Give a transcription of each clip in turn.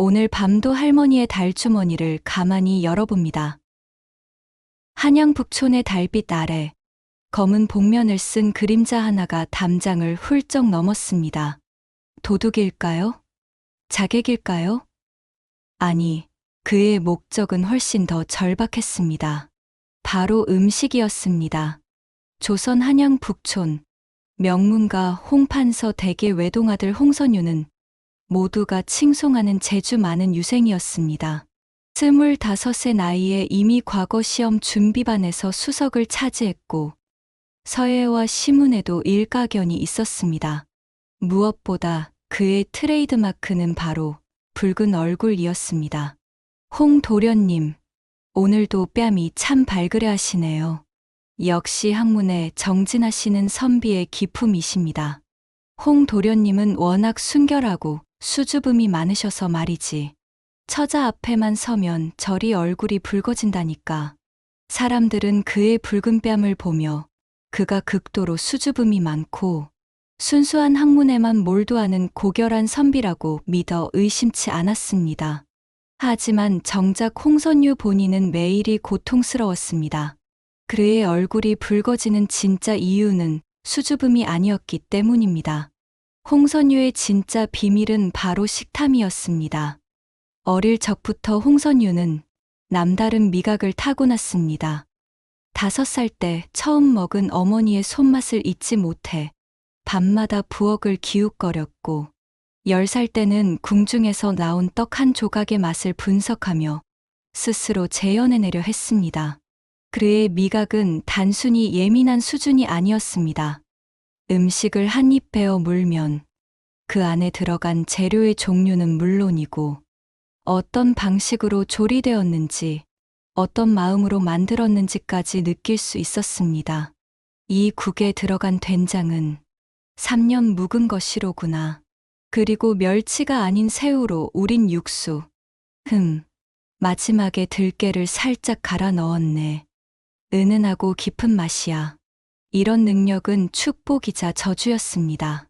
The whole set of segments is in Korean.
오늘 밤도 할머니의 달주머니를 가만히 열어봅니다. 한양 북촌의 달빛 아래 검은 복면을 쓴 그림자 하나가 담장을 훌쩍 넘었습니다. 도둑일까요? 자객일까요? 아니, 그의 목적은 훨씬 더 절박했습니다. 바로 음식이었습니다. 조선 한양 북촌, 명문가 홍판서 댁의 외동아들 홍선유는 모두가 칭송하는 재주 많은 유생이었습니다. 25세 나이에 이미 과거 시험 준비반에서 수석을 차지했고 서예와 시문에도 일가견이 있었습니다. 무엇보다 그의 트레이드마크는 바로 붉은 얼굴이었습니다. 홍 도련님, 오늘도 뺨이 참 발그레 하시네요. 역시 학문에 정진하시는 선비의 기품이십니다. 홍 도련님은 워낙 순결하고 수줍음이 많으셔서 말이지. 처자 앞에만 서면 저리 얼굴이 붉어진다니까. 사람들은 그의 붉은 뺨을 보며 그가 극도로 수줍음이 많고 순수한 학문에만 몰두하는 고결한 선비라고 믿어 의심치 않았습니다. 하지만 정작 홍선유 본인은 매일이 고통스러웠습니다. 그의 얼굴이 붉어지는 진짜 이유는 수줍음이 아니었기 때문입니다. 홍선유의 진짜 비밀은 바로 식탐이었습니다. 어릴 적부터 홍선유는 남다른 미각을 타고났습니다. 5살 때 처음 먹은 어머니의 손맛을 잊지 못해 밤마다 부엌을 기웃거렸고 10살 때는 궁중에서 나온 떡 한 조각의 맛을 분석하며 스스로 재현해내려 했습니다. 그의 미각은 단순히 예민한 수준이 아니었습니다. 음식을 한 입 베어 물면 그 안에 들어간 재료의 종류는 물론이고 어떤 방식으로 조리되었는지 어떤 마음으로 만들었는지까지 느낄 수 있었습니다. 이 국에 들어간 된장은 3년 묵은 것이로구나. 그리고 멸치가 아닌 새우로 우린 육수. 마지막에 들깨를 살짝 갈아 넣었네. 은은하고 깊은 맛이야. 이런 능력은 축복이자 저주였습니다.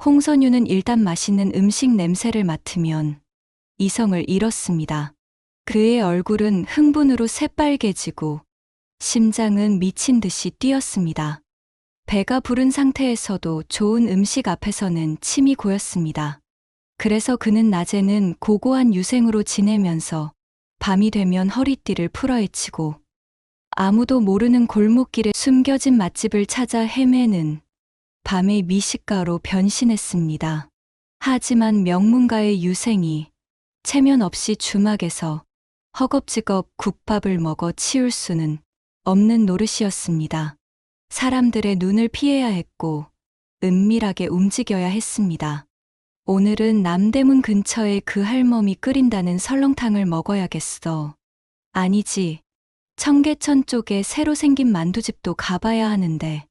홍선유는 일단 맛있는 음식 냄새를 맡으면 이성을 잃었습니다. 그의 얼굴은 흥분으로 새빨개지고 심장은 미친 듯이 뛰었습니다. 배가 부른 상태에서도 좋은 음식 앞에서는 침이 고였습니다. 그래서 그는 낮에는 고고한 유생으로 지내면서 밤이 되면 허리띠를 풀어헤치고 아무도 모르는 골목길에 숨겨진 맛집을 찾아 헤매는 밤의 미식가로 변신했습니다. 하지만 명문가의 유생이 체면 없이 주막에서 허겁지겁 국밥을 먹어 치울 수는 없는 노릇이었습니다. 사람들의 눈을 피해야 했고 은밀하게 움직여야 했습니다. 오늘은 남대문 근처에 그 할멈이 끓인다는 설렁탕을 먹어야겠어. 아니지. 청계천 쪽에 새로 생긴 만두집도 가봐야 하는데.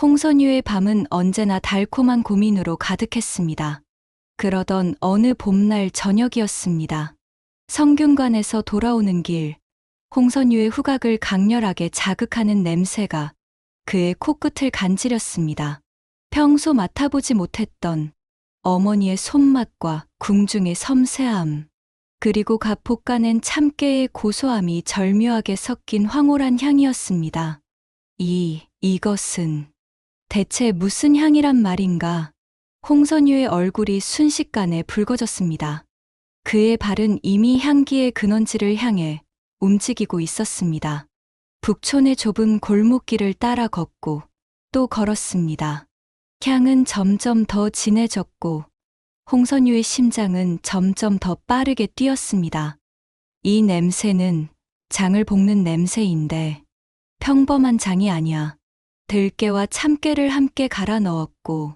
홍선유의 밤은 언제나 달콤한 고민으로 가득했습니다. 그러던 어느 봄날 저녁이었습니다. 성균관에서 돌아오는 길, 홍선유의 후각을 강렬하게 자극하는 냄새가 그의 코끝을 간지렸습니다. 평소 맡아보지 못했던 어머니의 손맛과 궁중의 섬세함, 그리고 갓 볶아낸 참깨의 고소함이 절묘하게 섞인 황홀한 향이었습니다. 이것은 대체 무슨 향이란 말인가? 홍선유의 얼굴이 순식간에 붉어졌습니다. 그의 발은 이미 향기의 근원지를 향해 움직이고 있었습니다. 북촌의 좁은 골목길을 따라 걷고 또 걸었습니다. 향은 점점 더 진해졌고 홍선유의 심장은 점점 더 빠르게 뛰었습니다. 이 냄새는 장을 볶는 냄새인데 평범한 장이 아니야. 들깨와 참깨를 함께 갈아 넣었고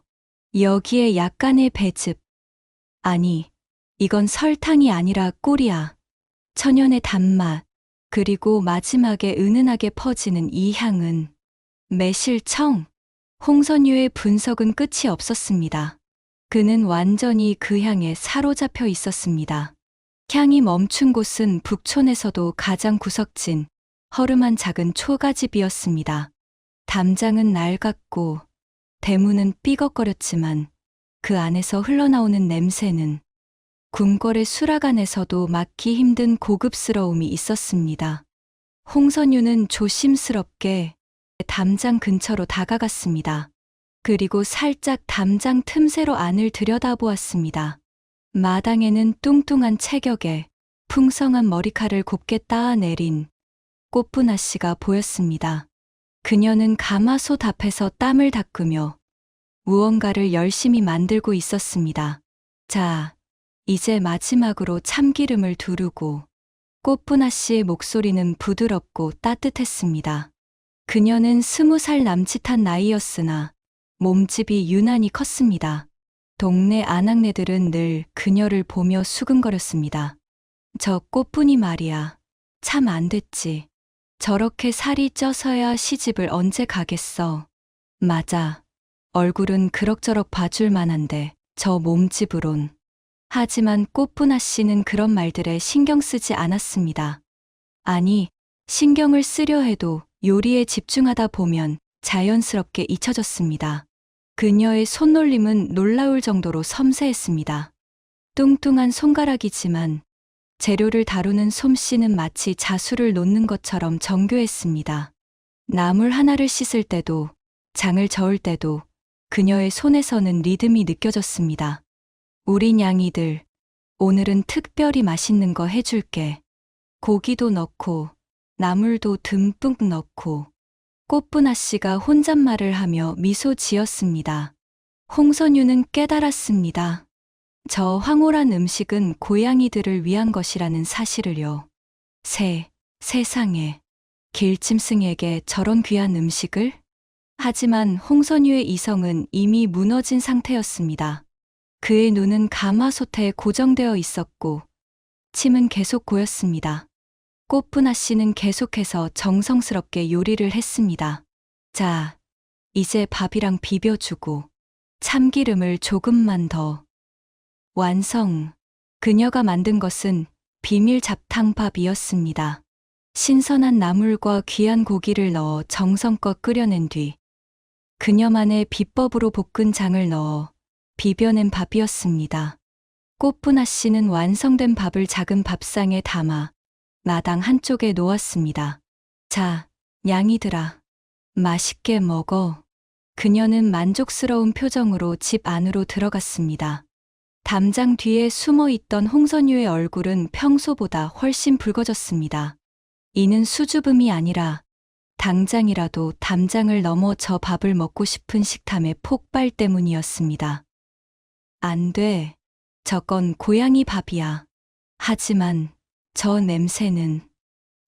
여기에 약간의 배즙. 아니, 이건 설탕이 아니라 꿀이야. 천연의 단맛, 그리고 마지막에 은은하게 퍼지는 이 향은 매실청. 홍선유의 분석은 끝이 없었습니다. 그는 완전히 그 향에 사로잡혀 있었습니다. 향이 멈춘 곳은 북촌에서도 가장 구석진 허름한 작은 초가집이었습니다. 담장은 낡았고 대문은 삐걱거렸지만 그 안에서 흘러나오는 냄새는 궁궐의 수락 안에서도 막기 힘든 고급스러움이 있었습니다. 홍선유는 조심스럽게 담장 근처로 다가갔습니다. 그리고 살짝 담장 틈새로 안을 들여다보았습니다. 마당에는 뚱뚱한 체격에 풍성한 머리칼을 곱게 따아내린 꽃분 아씨가 보였습니다. 그녀는 가마솥 앞에서 땀을 닦으며 무언가를 열심히 만들고 있었습니다. 자, 이제 마지막으로 참기름을 두르고. 꽃분 아씨의 목소리는 부드럽고 따뜻했습니다. 그녀는 20살 남짓한 나이였으나 몸집이 유난히 컸습니다. 동네 아낙네들은 늘 그녀를 보며 수근거렸습니다. 저 꽃분이 말이야. 참 안 됐지. 저렇게 살이 쪄서야 시집을 언제 가겠어. 맞아. 얼굴은 그럭저럭 봐줄 만한데 저 몸집으론. 하지만 꽃분 아씨는 그런 말들에 신경 쓰지 않았습니다. 아니, 신경을 쓰려 해도 요리에 집중하다 보면 자연스럽게 잊혀졌습니다. 그녀의 손놀림은 놀라울 정도로 섬세했습니다. 뚱뚱한 손가락이지만 재료를 다루는 솜씨는 마치 자수를 놓는 것처럼 정교했습니다. 나물 하나를 씻을 때도, 장을 저을 때도 그녀의 손에서는 리듬이 느껴졌습니다. 우리 냥이들, 오늘은 특별히 맛있는 거 해줄게. 고기도 넣고, 나물도 듬뿍 넣고. 꽃분 아씨가 혼잣말을 하며 미소 지었습니다. 홍선유는 깨달았습니다. 저 황홀한 음식은 고양이들을 위한 것이라는 사실을요. 세상에, 길짐승에게 저런 귀한 음식을? 하지만 홍선유의 이성은 이미 무너진 상태였습니다. 그의 눈은 가마솥에 고정되어 있었고, 침은 계속 고였습니다. 꽃분 아씨는 계속해서 정성스럽게 요리를 했습니다. 자, 이제 밥이랑 비벼주고, 참기름을 조금만 더. 완성. 그녀가 만든 것은 비밀 잡탕밥이었습니다. 신선한 나물과 귀한 고기를 넣어 정성껏 끓여낸 뒤, 그녀만의 비법으로 볶은 장을 넣어 비벼낸 밥이었습니다. 꽃분 아씨는 완성된 밥을 작은 밥상에 담아 마당 한쪽에 놓았습니다. 자, 냥이들아, 맛있게 먹어. 그녀는 만족스러운 표정으로 집 안으로 들어갔습니다. 담장 뒤에 숨어 있던 홍선유의 얼굴은 평소보다 훨씬 붉어졌습니다. 이는 수줍음이 아니라 당장이라도 담장을 넘어 저 밥을 먹고 싶은 식탐의 폭발 때문이었습니다. 안 돼. 저건 고양이 밥이야. 하지만 저 냄새는.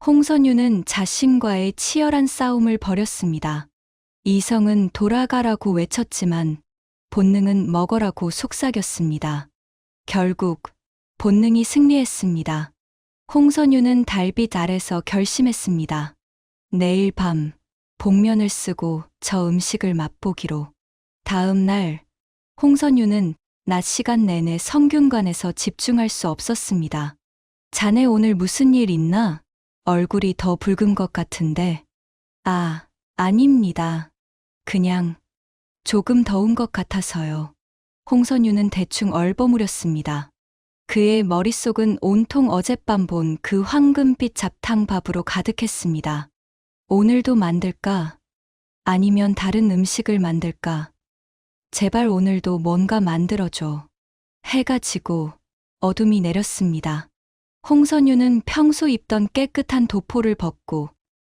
홍선유는 자신과의 치열한 싸움을 벌였습니다. 이성은 돌아가라고 외쳤지만 본능은 먹어라고 속삭였습니다. 결국 본능이 승리했습니다. 홍선유는 달빛 아래서 결심했습니다. 내일 밤 복면을 쓰고 저 음식을 맛보기로. 다음 날 홍선유는 낮 시간 내내 성균관에서 집중할 수 없었습니다. 자네 오늘 무슨 일 있나? 얼굴이 더 붉은 것 같은데. 아, 아닙니다. 그냥 조금 더운 것 같아서요. 홍선유는 대충 얼버무렸습니다. 그의 머릿속은 온통 어젯밤 본 그 황금빛 잡탕밥으로 가득했습니다. 오늘도 만들까? 아니면 다른 음식을 만들까? 제발 오늘도 뭔가 만들어줘. 해가 지고 어둠이 내렸습니다. 홍선유는 평소 입던 깨끗한 도포를 벗고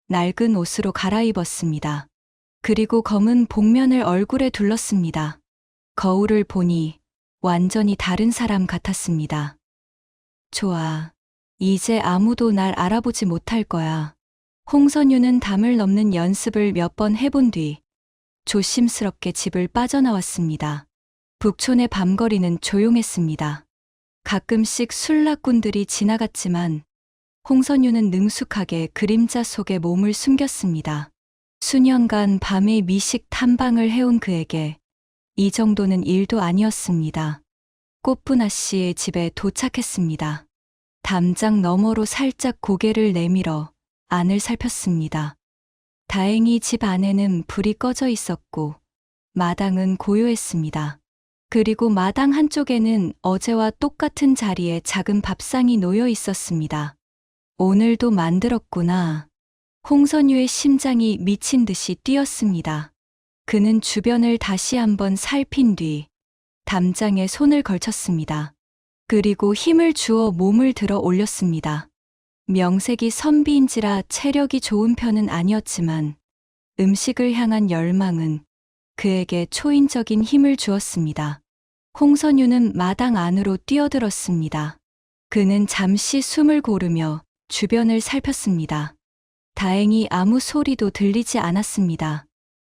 낡은 옷으로 갈아입었습니다. 그리고 검은 복면을 얼굴에 둘렀습니다. 거울을 보니 완전히 다른 사람 같았습니다. 좋아. 이제 아무도 날 알아보지 못할 거야. 홍선유는 담을 넘는 연습을 몇 번 해본 뒤 조심스럽게 집을 빠져나왔습니다. 북촌의 밤거리는 조용했습니다. 가끔씩 술락꾼들이 지나갔지만 홍선유는 능숙하게 그림자 속에 몸을 숨겼습니다. 수년간 밤의 미식 탐방을 해온 그에게 이 정도는 일도 아니었습니다. 꽃분 아씨의 집에 도착했습니다. 담장 너머로 살짝 고개를 내밀어 안을 살폈습니다. 다행히 집 안에는 불이 꺼져 있었고 마당은 고요했습니다. 그리고 마당 한쪽에는 어제와 똑같은 자리에 작은 밥상이 놓여 있었습니다. 오늘도 만들었구나. 홍선유의 심장이 미친 듯이 뛰었습니다. 그는 주변을 다시 한번 살핀 뒤 담장에 손을 걸쳤습니다. 그리고 힘을 주어 몸을 들어 올렸습니다. 명색이 선비인지라 체력이 좋은 편은 아니었지만 음식을 향한 열망은 그에게 초인적인 힘을 주었습니다. 홍선유는 마당 안으로 뛰어들었습니다. 그는 잠시 숨을 고르며 주변을 살폈습니다. 다행히 아무 소리도 들리지 않았습니다.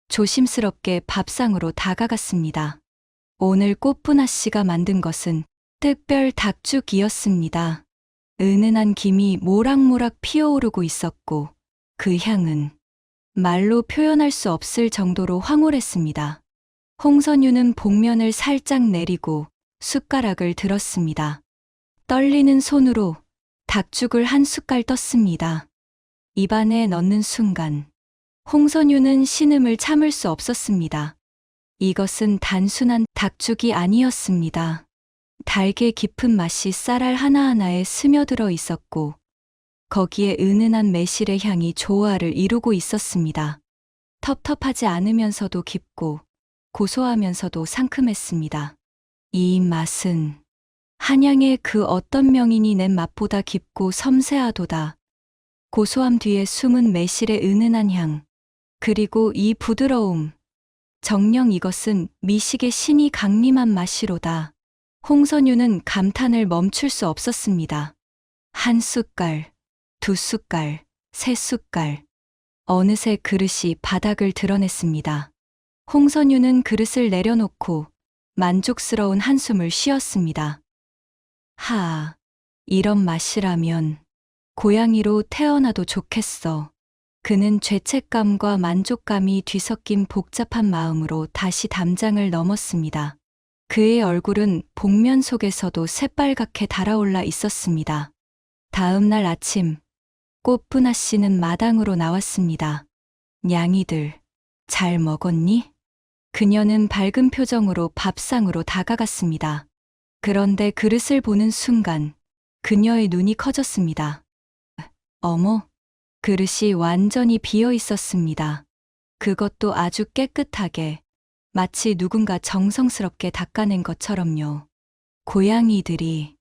조심스럽게 밥상으로 다가갔습니다. 오늘 꽃분아 씨가 만든 것은 특별 닭죽이었습니다. 은은한 김이 모락모락 피어오르고 있었고 그 향은 말로 표현할 수 없을 정도로 황홀했습니다. 홍선유는 복면을 살짝 내리고 숟가락을 들었습니다. 떨리는 손으로 닭죽을 한 숟갈 떴습니다. 입안에 넣는 순간 홍선유는 신음을 참을 수 없었습니다. 이것은 단순한 닭죽이 아니었습니다. 달게 깊은 맛이 쌀알 하나하나에 스며들어 있었고 거기에 은은한 매실의 향이 조화를 이루고 있었습니다. 텁텁하지 않으면서도 깊고 고소하면서도 상큼했습니다. 이 맛은 한양의 그 어떤 명인이 낸 맛보다 깊고 섬세하도다. 고소함 뒤에 숨은 매실의 은은한 향, 그리고 이 부드러움. 정녕 이것은 미식의 신이 강림한 맛이로다. 홍선유는 감탄을 멈출 수 없었습니다. 한 숟갈, 두 숟갈, 세 숟갈. 어느새 그릇이 바닥을 드러냈습니다. 홍선유는 그릇을 내려놓고 만족스러운 한숨을 쉬었습니다. 이런 맛이라면 고양이로 태어나도 좋겠어. 그는 죄책감과 만족감이 뒤섞인 복잡한 마음으로 다시 담장을 넘었습니다. 그의 얼굴은 복면 속에서도 새빨갛게 달아올라 있었습니다. 다음 날 아침, 꽃분아 씨는 마당으로 나왔습니다. 냥이들, 잘 먹었니? 그녀는 밝은 표정으로 밥상으로 다가갔습니다. 그런데 그릇을 보는 순간 그녀의 눈이 커졌습니다. 어머, 그릇이 완전히 비어 있었습니다. 그것도 아주 깨끗하게, 마치 누군가 정성스럽게 닦아낸 것처럼요. 고양이들이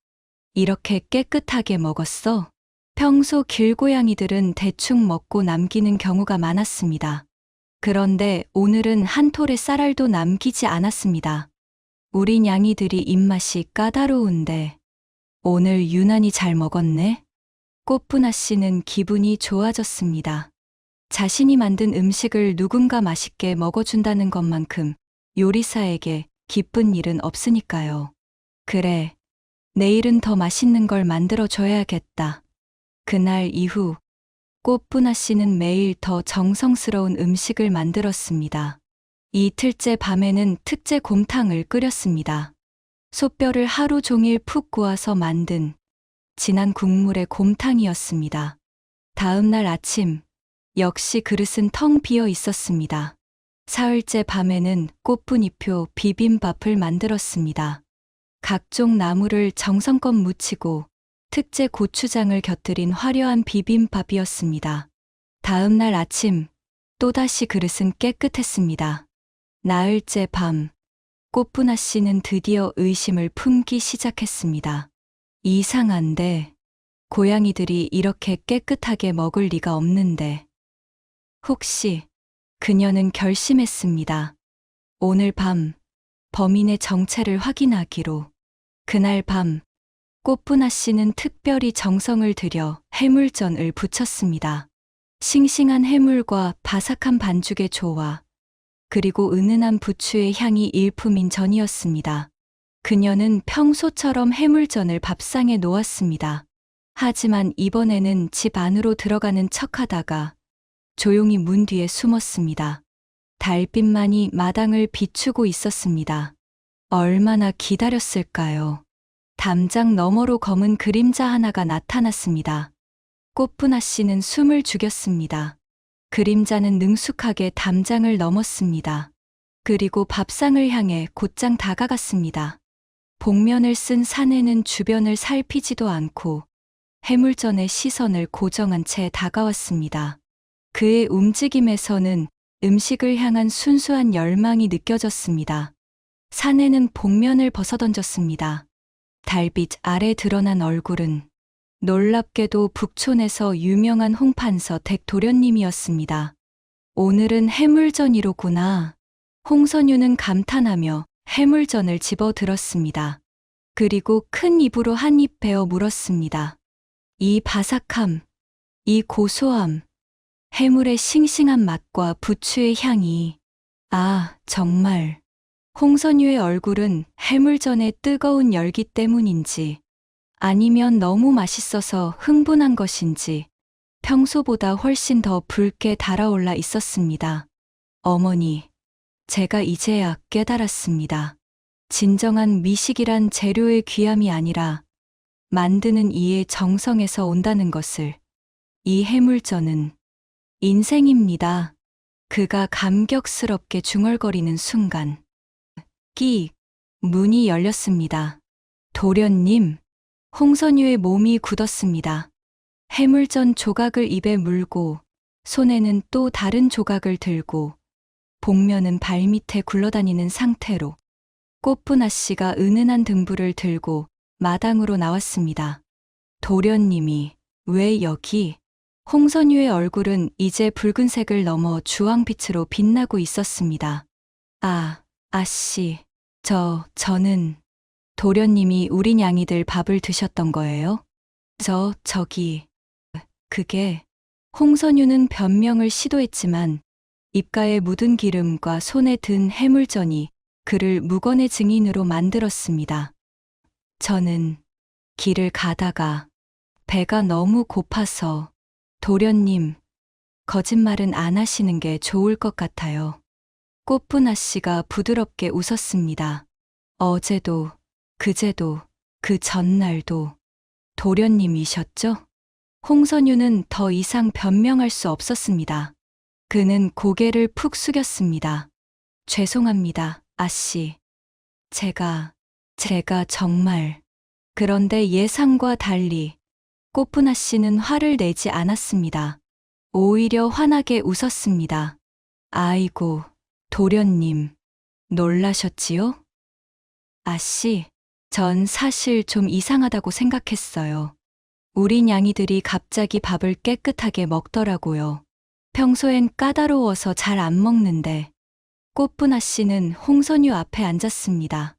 이렇게 깨끗하게 먹었어? 평소 길고양이들은 대충 먹고 남기는 경우가 많았습니다. 그런데 오늘은 한 톨의 쌀알도 남기지 않았습니다. 우리 냥이들이 입맛이 까다로운데 오늘 유난히 잘 먹었네? 꽃분아 씨는 기분이 좋아졌습니다. 자신이 만든 음식을 누군가 맛있게 먹어준다는 것만큼 요리사에게 기쁜 일은 없으니까요. 그래, 내일은 더 맛있는 걸 만들어줘야겠다. 그날 이후 꽃분아 씨는 매일 더 정성스러운 음식을 만들었습니다. 이틀째 밤에는 특제 곰탕을 끓였습니다. 솥뼈를 하루 종일 푹 구워서 만든 진한 국물의 곰탕이었습니다. 다음 날 아침, 역시 그릇은 텅 비어 있었습니다. 사흘째 밤에는 꽃분이표 비빔밥을 만들었습니다. 각종 나물을 정성껏 무치고 특제 고추장을 곁들인 화려한 비빔밥이었습니다. 다음 날 아침, 또다시 그릇은 깨끗했습니다. 나흘째 밤, 꽃분아 씨는 드디어 의심을 품기 시작했습니다. 이상한데, 고양이들이 이렇게 깨끗하게 먹을 리가 없는데. 혹시, 그녀는 결심했습니다. 오늘 밤, 범인의 정체를 확인하기로. 그날 밤, 꽃분아 씨는 특별히 정성을 들여 해물전을 부쳤습니다. 싱싱한 해물과 바삭한 반죽의 조화, 그리고 은은한 부추의 향이 일품인 전이었습니다. 그녀는 평소처럼 해물전을 밥상에 놓았습니다. 하지만 이번에는 집 안으로 들어가는 척하다가 조용히 문 뒤에 숨었습니다. 달빛만이 마당을 비추고 있었습니다. 얼마나 기다렸을까요? 담장 너머로 검은 그림자 하나가 나타났습니다. 꽃분아 씨는 숨을 죽였습니다. 그림자는 능숙하게 담장을 넘었습니다. 그리고 밥상을 향해 곧장 다가갔습니다. 복면을 쓴 사내는 주변을 살피지도 않고 해물전에 시선을 고정한 채 다가왔습니다. 그의 움직임에서는 음식을 향한 순수한 열망이 느껴졌습니다. 사내는 복면을 벗어던졌습니다. 달빛 아래 드러난 얼굴은 놀랍게도 북촌에서 유명한 홍판서 댁도련님이었습니다. 오늘은 해물전이로구나. 홍선유는 감탄하며 해물전을 집어 들었습니다. 그리고 큰 입으로 한 입 베어 물었습니다. 이 바삭함, 이 고소함, 해물의 싱싱한 맛과 부추의 향이, 아, 정말. 홍선유의 얼굴은 해물전의 뜨거운 열기 때문인지, 아니면 너무 맛있어서 흥분한 것인지, 평소보다 훨씬 더 붉게 달아올라 있었습니다. 어머니, 제가 이제야 깨달았습니다. 진정한 미식이란 재료의 귀함이 아니라 만드는 이의 정성에서 온다는 것을. 이 해물전은 인생입니다. 그가 감격스럽게 중얼거리는 순간 끼익 문이 열렸습니다. 도련님, 홍선유의 몸이 굳었습니다. 해물전 조각을 입에 물고 손에는 또 다른 조각을 들고 복면은 발밑에 굴러다니는 상태로 꽃분아 씨가 은은한 등불을 들고 마당으로 나왔습니다. 도련님이 왜 여기? 홍선유의 얼굴은 이제 붉은색을 넘어 주황빛으로 빛나고 있었습니다. 아, 아씨, 저는 도련님이 우리 냥이들 밥을 드셨던 거예요? 저기, 그게 홍선유는 변명을 시도했지만 입가에 묻은 기름과 손에 든 해물전이 그를 무건의 증인으로 만들었습니다. 저는 길을 가다가 배가 너무 고파서 도련님, 거짓말은 안 하시는 게 좋을 것 같아요. 꽃분아 씨가 부드럽게 웃었습니다. 어제도, 그제도, 그 전날도 도련님이셨죠? 홍선유는 더 이상 변명할 수 없었습니다. 그는 고개를 푹 숙였습니다. 죄송합니다, 아씨. 제가 정말. 그런데 예상과 달리 꽃분아 씨는 화를 내지 않았습니다. 오히려 환하게 웃었습니다. 아이고, 도련님, 놀라셨지요? 아씨, 전 사실 좀 이상하다고 생각했어요. 우리 냥이들이 갑자기 밥을 깨끗하게 먹더라고요. 평소엔 까다로워서 잘 안 먹는데. 꽃분아 씨는 홍선유 앞에 앉았습니다.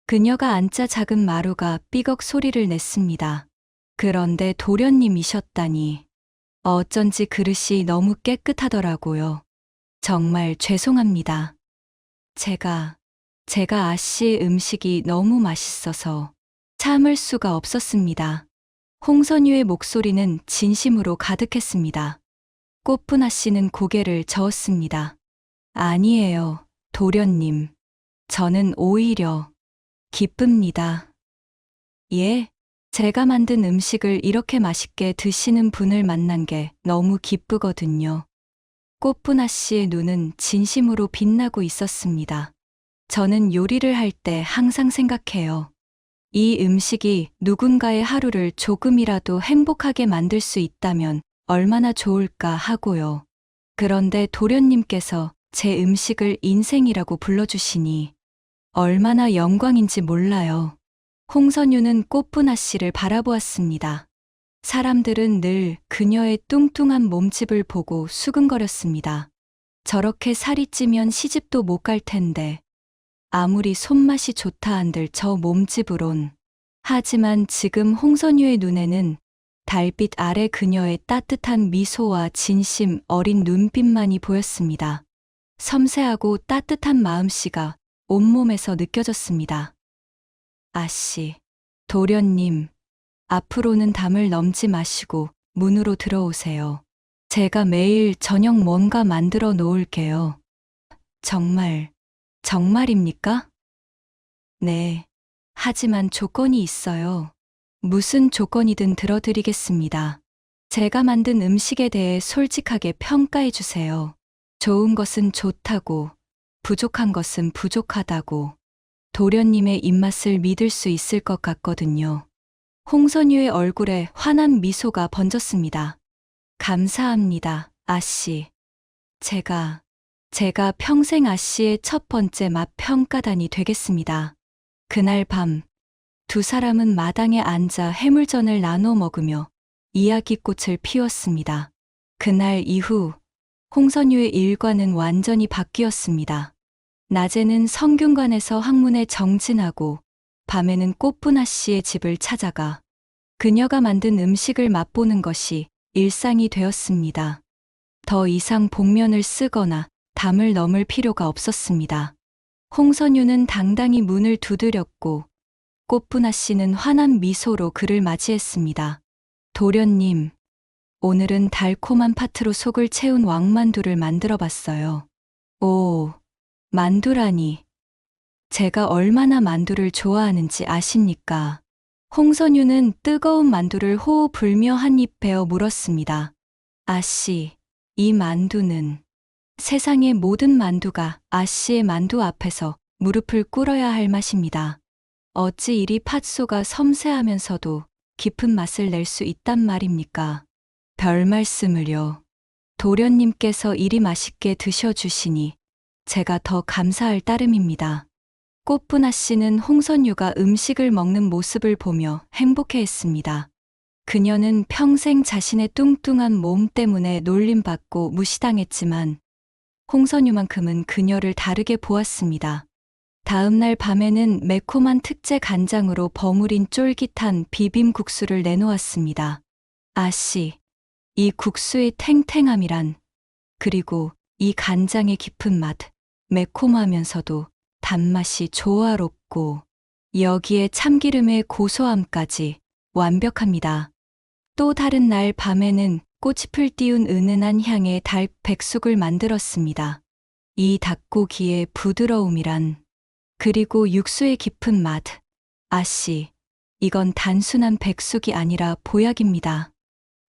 그녀가 앉자 작은 마루가 삐걱 소리를 냈습니다. 그런데 도련님이셨다니. 어쩐지 그릇이 너무 깨끗하더라고요. 정말 죄송합니다. 제가 아씨의 음식이 너무 맛있어서 참을 수가 없었습니다. 홍선유의 목소리는 진심으로 가득했습니다. 꽃분아 씨는 고개를 저었습니다. 아니에요, 도련님. 저는 오히려 기쁩니다. 예, 제가 만든 음식을 이렇게 맛있게 드시는 분을 만난 게 너무 기쁘거든요. 꽃분아 씨의 눈은 진심으로 빛나고 있었습니다. 저는 요리를 할 때 항상 생각해요. 이 음식이 누군가의 하루를 조금이라도 행복하게 만들 수 있다면 얼마나 좋을까 하고요. 그런데 도련님께서 제 음식을 인생이라고 불러주시니 얼마나 영광인지 몰라요. 홍선유는 꽃분아 씨를 바라보았습니다. 사람들은 늘 그녀의 뚱뚱한 몸집을 보고 수근거렸습니다. 저렇게 살이 찌면 시집도 못 갈 텐데 아무리 손맛이 좋다 한들 저 몸집으론. 하지만 지금 홍선유의 눈에는 달빛 아래 그녀의 따뜻한 미소와 진심 어린 눈빛만이 보였습니다. 섬세하고 따뜻한 마음씨가 온몸에서 느껴졌습니다. 아씨, 도련님, 앞으로는 담을 넘지 마시고 문으로 들어오세요. 제가 매일 저녁 뭔가 만들어 놓을게요. 정말입니까? 네. 하지만 조건이 있어요. 무슨 조건이든 들어드리겠습니다. 제가 만든 음식에 대해 솔직하게 평가해 주세요. 좋은 것은 좋다고, 부족한 것은 부족하다고. 도련님의 입맛을 믿을 수 있을 것 같거든요. 홍선유의 얼굴에 환한 미소가 번졌습니다. 감사합니다, 아씨. 제가 평생 아씨의 첫 번째 맛 평가단이 되겠습니다. 그날 밤, 두 사람은 마당에 앉아 해물전을 나눠 먹으며 이야기꽃을 피웠습니다. 그날 이후 홍선유의 일과는 완전히 바뀌었습니다. 낮에는 성균관에서 학문에 정진하고 밤에는 꽃분아 씨의 집을 찾아가 그녀가 만든 음식을 맛보는 것이 일상이 되었습니다. 더 이상 복면을 쓰거나 담을 넘을 필요가 없었습니다. 홍선유는 당당히 문을 두드렸고 꽃분아 씨는 환한 미소로 그를 맞이했습니다. 도련님, 오늘은 달콤한 팥으로 속을 채운 왕만두를 만들어 봤어요. 오, 만두라니. 제가 얼마나 만두를 좋아하는지 아십니까? 홍선유는 뜨거운 만두를 호호 불며 한 입 베어 물었습니다. 아씨, 이 만두는 세상의 모든 만두가 아씨의 만두 앞에서 무릎을 꿇어야 할 맛입니다. 어찌 이리 팥소가 섬세하면서도 깊은 맛을 낼 수 있단 말입니까? 별 말씀을요. 도련님께서 이리 맛있게 드셔주시니 제가 더 감사할 따름입니다. 꽃분아 씨는 홍선유가 음식을 먹는 모습을 보며 행복해했습니다. 그녀는 평생 자신의 뚱뚱한 몸 때문에 놀림받고 무시당했지만 홍선유만큼은 그녀를 다르게 보았습니다. 다음 날 밤에는 매콤한 특제 간장으로 버무린 쫄깃한 비빔국수를 내놓았습니다. 아씨, 이 국수의 탱탱함이란, 그리고 이 간장의 깊은 맛, 매콤하면서도 단맛이 조화롭고 여기에 참기름의 고소함까지 완벽합니다. 또 다른 날 밤에는 꽃잎을 띄운 은은한 향의 닭 백숙을 만들었습니다. 이 닭고기의 부드러움이란, 그리고 육수의 깊은 맛, 아씨, 이건 단순한 백숙이 아니라 보약입니다.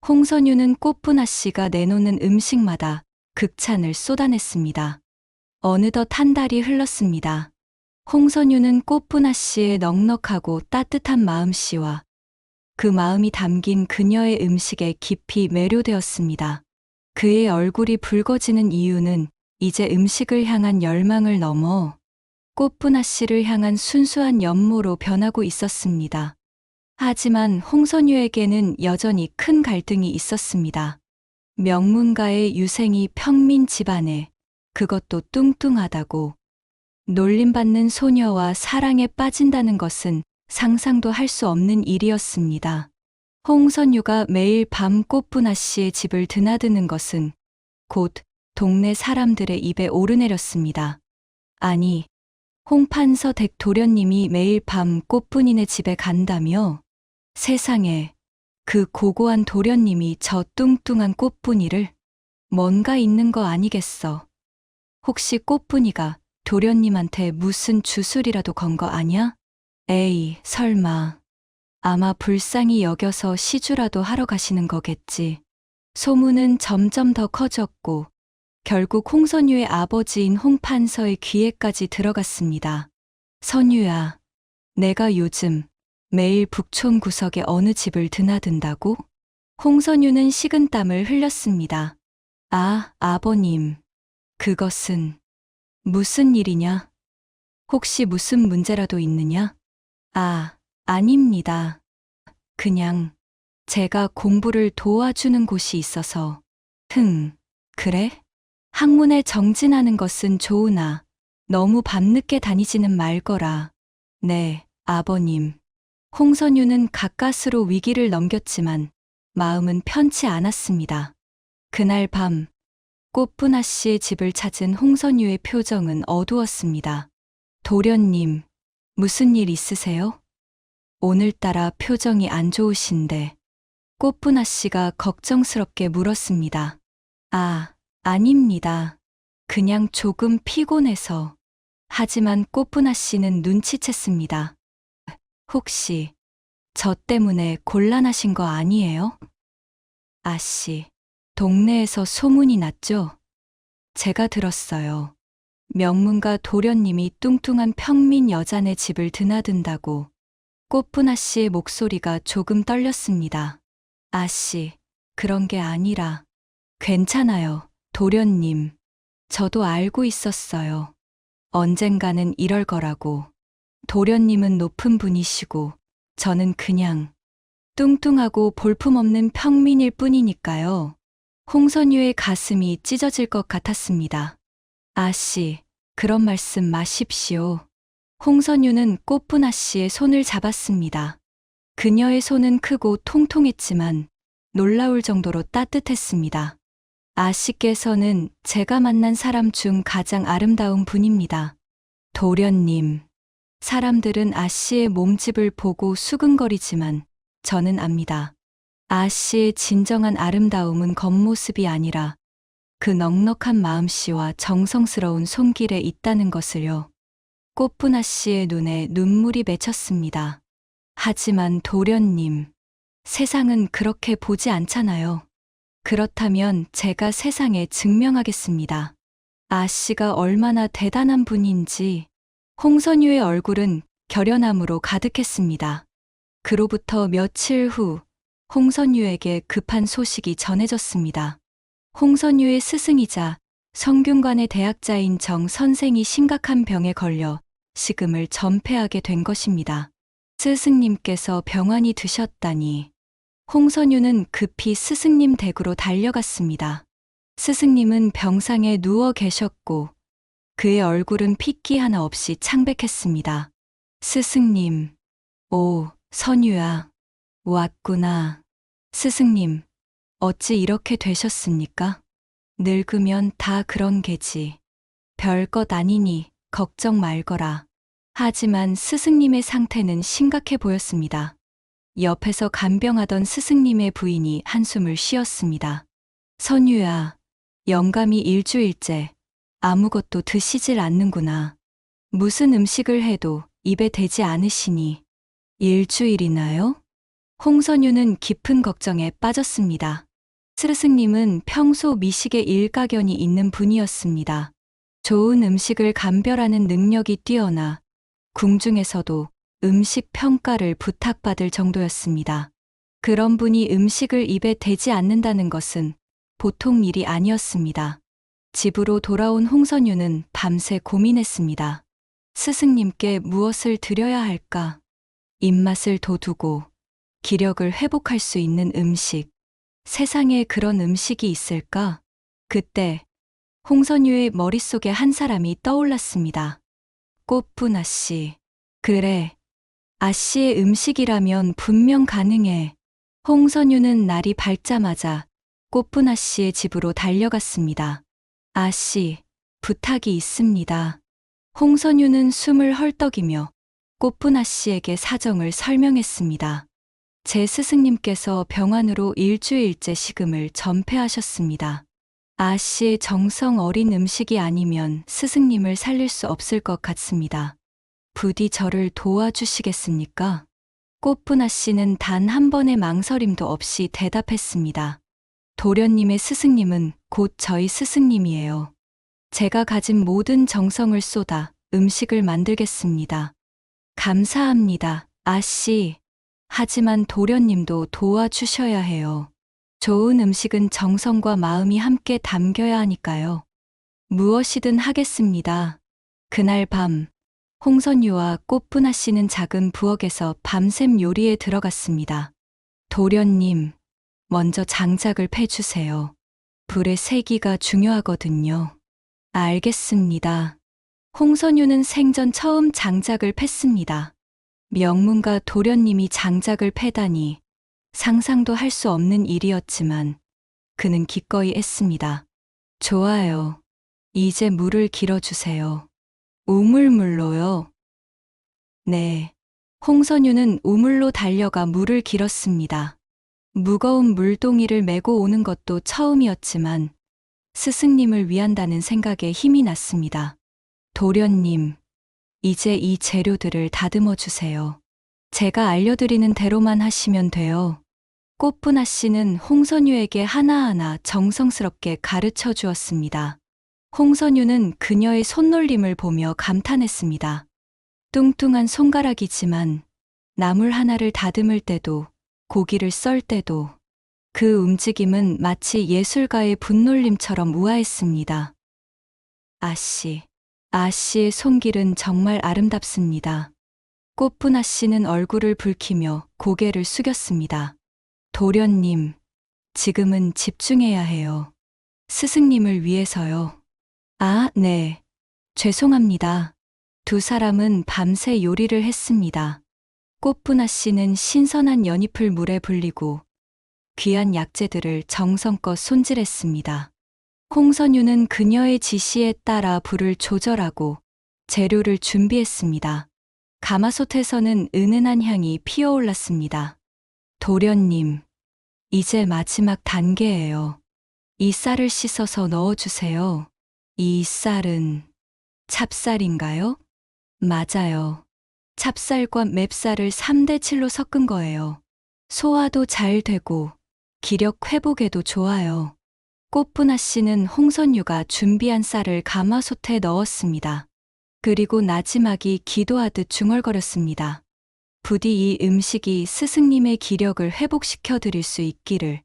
홍선유는 꽃분아 씨가 내놓는 음식마다 극찬을 쏟아냈습니다. 어느덧 한 달이 흘렀습니다. 홍선유는 꽃분아 씨의 넉넉하고 따뜻한 마음씨와 그 마음이 담긴 그녀의 음식에 깊이 매료되었습니다. 그의 얼굴이 붉어지는 이유는 이제 음식을 향한 열망을 넘어 꽃분아 씨를 향한 순수한 연모로 변하고 있었습니다. 하지만 홍선유에게는 여전히 큰 갈등이 있었습니다. 명문가의 유생이 평민 집안에, 그것도 뚱뚱하다고, 놀림받는 소녀와 사랑에 빠진다는 것은 상상도 할 수 없는 일이었습니다. 홍선유가 매일 밤 꽃분아 씨의 집을 드나드는 것은 곧 동네 사람들의 입에 오르내렸습니다. 아니, 홍판서 댁 도련님이 매일 밤 꽃분이네 집에 간다며? 세상에, 그 고고한 도련님이 저 뚱뚱한 꽃분이를? 뭔가 있는 거 아니겠어. 혹시 꽃분이가 도련님한테 무슨 주술이라도 건 거 아냐? 에이, 설마. 아마 불쌍히 여겨서 시주라도 하러 가시는 거겠지. 소문은 점점 더 커졌고 결국 홍선유의 아버지인 홍판서의 귀에까지 들어갔습니다. 선유야, 내가 요즘 매일 북촌 구석의 어느 집을 드나든다고? 홍선유는 식은땀을 흘렸습니다. 아, 아버님. 그것은 무슨 일이냐? 혹시 무슨 문제라도 있느냐? 아, 아닙니다. 그냥 제가 공부를 도와주는 곳이 있어서. 그래? 학문에 정진하는 것은 좋으나 너무 밤늦게 다니지는 말거라. 네, 아버님. 홍선유는 가까스로 위기를 넘겼지만 마음은 편치 않았습니다. 그날 밤 꽃분아 씨의 집을 찾은 홍선유의 표정은 어두웠습니다. 도련님, 무슨 일 있으세요? 오늘따라 표정이 안 좋으신데. 꽃분아 씨가 걱정스럽게 물었습니다. 아, 아닙니다. 그냥 조금 피곤해서. 하지만 꽃분아 씨는 눈치챘습니다. 혹시 저 때문에 곤란하신 거 아니에요? 아씨, 동네에서 소문이 났죠? 제가 들었어요. 명문가 도련님이 뚱뚱한 평민 여자네 집을 드나든다고 꽃분 아씨의 목소리가 조금 떨렸습니다. 아씨, 그런 게 아니라. 괜찮아요, 도련님. 저도 알고 있었어요. 언젠가는 이럴 거라고. 도련님은 높은 분이시고, 저는 그냥 뚱뚱하고 볼품없는 평민일 뿐이니까요. 홍선유의 가슴이 찢어질 것 같았습니다. 아씨, 그런 말씀 마십시오. 홍선유는 꽃분 아씨의 손을 잡았습니다. 그녀의 손은 크고 통통했지만 놀라울 정도로 따뜻했습니다. 아씨께서는 제가 만난 사람 중 가장 아름다운 분입니다. 도련님. 사람들은 아씨의 몸집을 보고 수근거리지만 저는 압니다. 아씨의 진정한 아름다움은 겉모습이 아니라 그 넉넉한 마음씨와 정성스러운 손길에 있다는 것을요. 꽃분 아씨의 눈에 눈물이 맺혔습니다. 하지만 도련님, 세상은 그렇게 보지 않잖아요. 그렇다면 제가 세상에 증명하겠습니다. 아씨가 얼마나 대단한 분인지. 홍선유의 얼굴은 결연함으로 가득했습니다. 그로부터 며칠 후 홍선유에게 급한 소식이 전해졌습니다. 홍선유의 스승이자 성균관의 대학자인 정 선생이 심각한 병에 걸려 식음을 전폐하게 된 것입니다. 스승님께서 병환이 드셨다니. 홍선유는 급히 스승님 댁으로 달려갔습니다. 스승님은 병상에 누워 계셨고 그의 얼굴은 핏기 하나 없이 창백했습니다. 스승님, 오, 선유야, 왔구나. 스승님, 어찌 이렇게 되셨습니까? 늙으면 다 그런 게지. 별것 아니니 걱정 말거라. 하지만 스승님의 상태는 심각해 보였습니다. 옆에서 간병하던 스승님의 부인이 한숨을 쉬었습니다. 선유야, 영감이 일주일째 아무것도 드시질 않는구나. 무슨 음식을 해도 입에 대지 않으시니. 일주일이나요? 홍선유는 깊은 걱정에 빠졌습니다. 스승님은 평소 미식에 일가견이 있는 분이었습니다. 좋은 음식을 감별하는 능력이 뛰어나 궁중에서도 음식 평가를 부탁받을 정도였습니다. 그런 분이 음식을 입에 대지 않는다는 것은 보통 일이 아니었습니다. 집으로 돌아온 홍선유는 밤새 고민했습니다. 스승님께 무엇을 드려야 할까? 입맛을 돋우고 기력을 회복할 수 있는 음식. 세상에 그런 음식이 있을까? 그때 홍선유의 머릿속에 한 사람이 떠올랐습니다. 꽃분 아씨. 그래. 아씨의 음식이라면 분명 가능해. 홍선유는 날이 밝자마자 꽃분 아씨의 집으로 달려갔습니다. 아씨, 부탁이 있습니다. 홍선유는 숨을 헐떡이며 꽃분 아씨에게 사정을 설명했습니다. 제 스승님께서 병환으로 일주일째 식음을 전폐하셨습니다. 아씨의 정성 어린 음식이 아니면 스승님을 살릴 수 없을 것 같습니다. 부디 저를 도와주시겠습니까? 꽃분 아씨는 단 한 번의 망설임도 없이 대답했습니다. 도련님의 스승님은 곧 저희 스승님이에요. 제가 가진 모든 정성을 쏟아 음식을 만들겠습니다. 감사합니다, 아씨. 하지만 도련님도 도와주셔야 해요. 좋은 음식은 정성과 마음이 함께 담겨야 하니까요. 무엇이든 하겠습니다. 그날 밤, 홍선유와 꽃분 아씨는 작은 부엌에서 밤샘 요리에 들어갔습니다. 도련님, 먼저 장작을 패주세요. 불의 세기가 중요하거든요. 알겠습니다. 홍선유는 생전 처음 장작을 팼습니다. 명문가 도련님이 장작을 패다니 상상도 할 수 없는 일이었지만 그는 기꺼이 했습니다. 좋아요. 이제 물을 길어주세요. 우물물로요? 네. 홍선유는 우물로 달려가 물을 길었습니다. 무거운 물동이를 메고 오는 것도 처음이었지만 스승님을 위한다는 생각에 힘이 났습니다. 도련님, 이제 이 재료들을 다듬어 주세요. 제가 알려드리는 대로만 하시면 돼요. 꽃분 아씨는 홍선유에게 하나하나 정성스럽게 가르쳐 주었습니다. 홍선유는 그녀의 손놀림을 보며 감탄했습니다. 뚱뚱한 손가락이지만 나물 하나를 다듬을 때도 고기를 썰 때도 그 움직임은 마치 예술가의 분놀림처럼 우아했습니다. 아씨의 손길은 정말 아름답습니다. 꽃분 아씨는 얼굴을 붉히며 고개를 숙였습니다. 도련님, 지금은 집중해야 해요. 스승님을 위해서요. 아, 네. 죄송합니다. 두 사람은 밤새 요리를 했습니다. 꽃분아 씨는 신선한 연잎을 물에 불리고 귀한 약재들을 정성껏 손질했습니다. 홍선유는 그녀의 지시에 따라 불을 조절하고 재료를 준비했습니다. 가마솥에서는 은은한 향이 피어올랐습니다. 도련님, 이제 마지막 단계예요. 이 쌀을 씻어서 넣어주세요. 이 쌀은 찹쌀인가요? 맞아요. 찹쌀과 맵쌀을 3대 7로 섞은 거예요. 소화도 잘 되고 기력 회복에도 좋아요. 꽃분아 씨는 홍선유가 준비한 쌀을 가마솥에 넣었습니다. 그리고 나지막이 기도하듯 중얼거렸습니다. 부디 이 음식이 스승님의 기력을 회복시켜 드릴 수 있기를.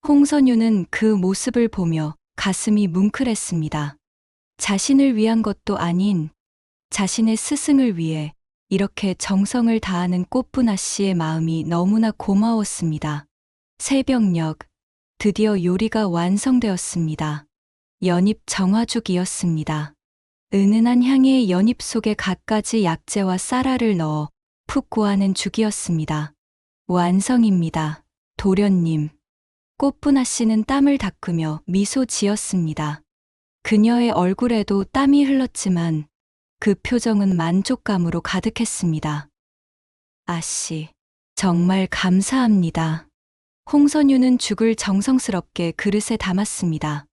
홍선유는 그 모습을 보며 가슴이 뭉클했습니다. 자신을 위한 것도 아닌 자신의 스승을 위해 이렇게 정성을 다하는 꽃분아 씨의 마음이 너무나 고마웠습니다. 새벽녘, 드디어 요리가 완성되었습니다. 연잎 정화죽이었습니다. 은은한 향의 연잎 속에 갖가지 약재와 쌀알을 넣어 푹 고하는 죽이었습니다. 완성입니다. 도련님. 꽃분아 씨는 땀을 닦으며 미소 지었습니다. 그녀의 얼굴에도 땀이 흘렀지만 그 표정은 만족감으로 가득했습니다. 아씨, 정말 감사합니다. 홍선유는 죽을 정성스럽게 그릇에 담았습니다.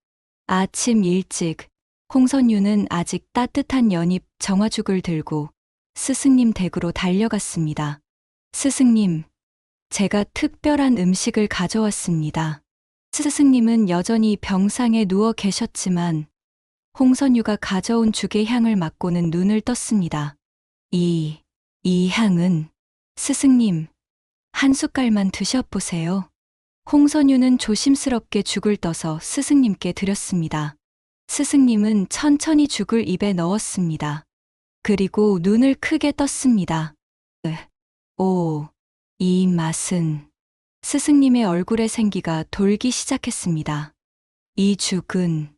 아침 일찍 홍선유는 아직 따뜻한 연잎 정화죽을 들고 스승님 댁으로 달려갔습니다. 스승님, 제가 특별한 음식을 가져왔습니다. 스승님은 여전히 병상에 누워 계셨지만 홍선유가 가져온 죽의 향을 맡고는 눈을 떴습니다. 이 향은 스승님, 한 숟갈만 드셔보세요. 홍선유는 조심스럽게 죽을 떠서 스승님께 드렸습니다. 스승님은 천천히 죽을 입에 넣었습니다. 그리고 눈을 크게 떴습니다. 오, 이 맛은. 스승님의 얼굴에 생기가 돌기 시작했습니다. 이 죽은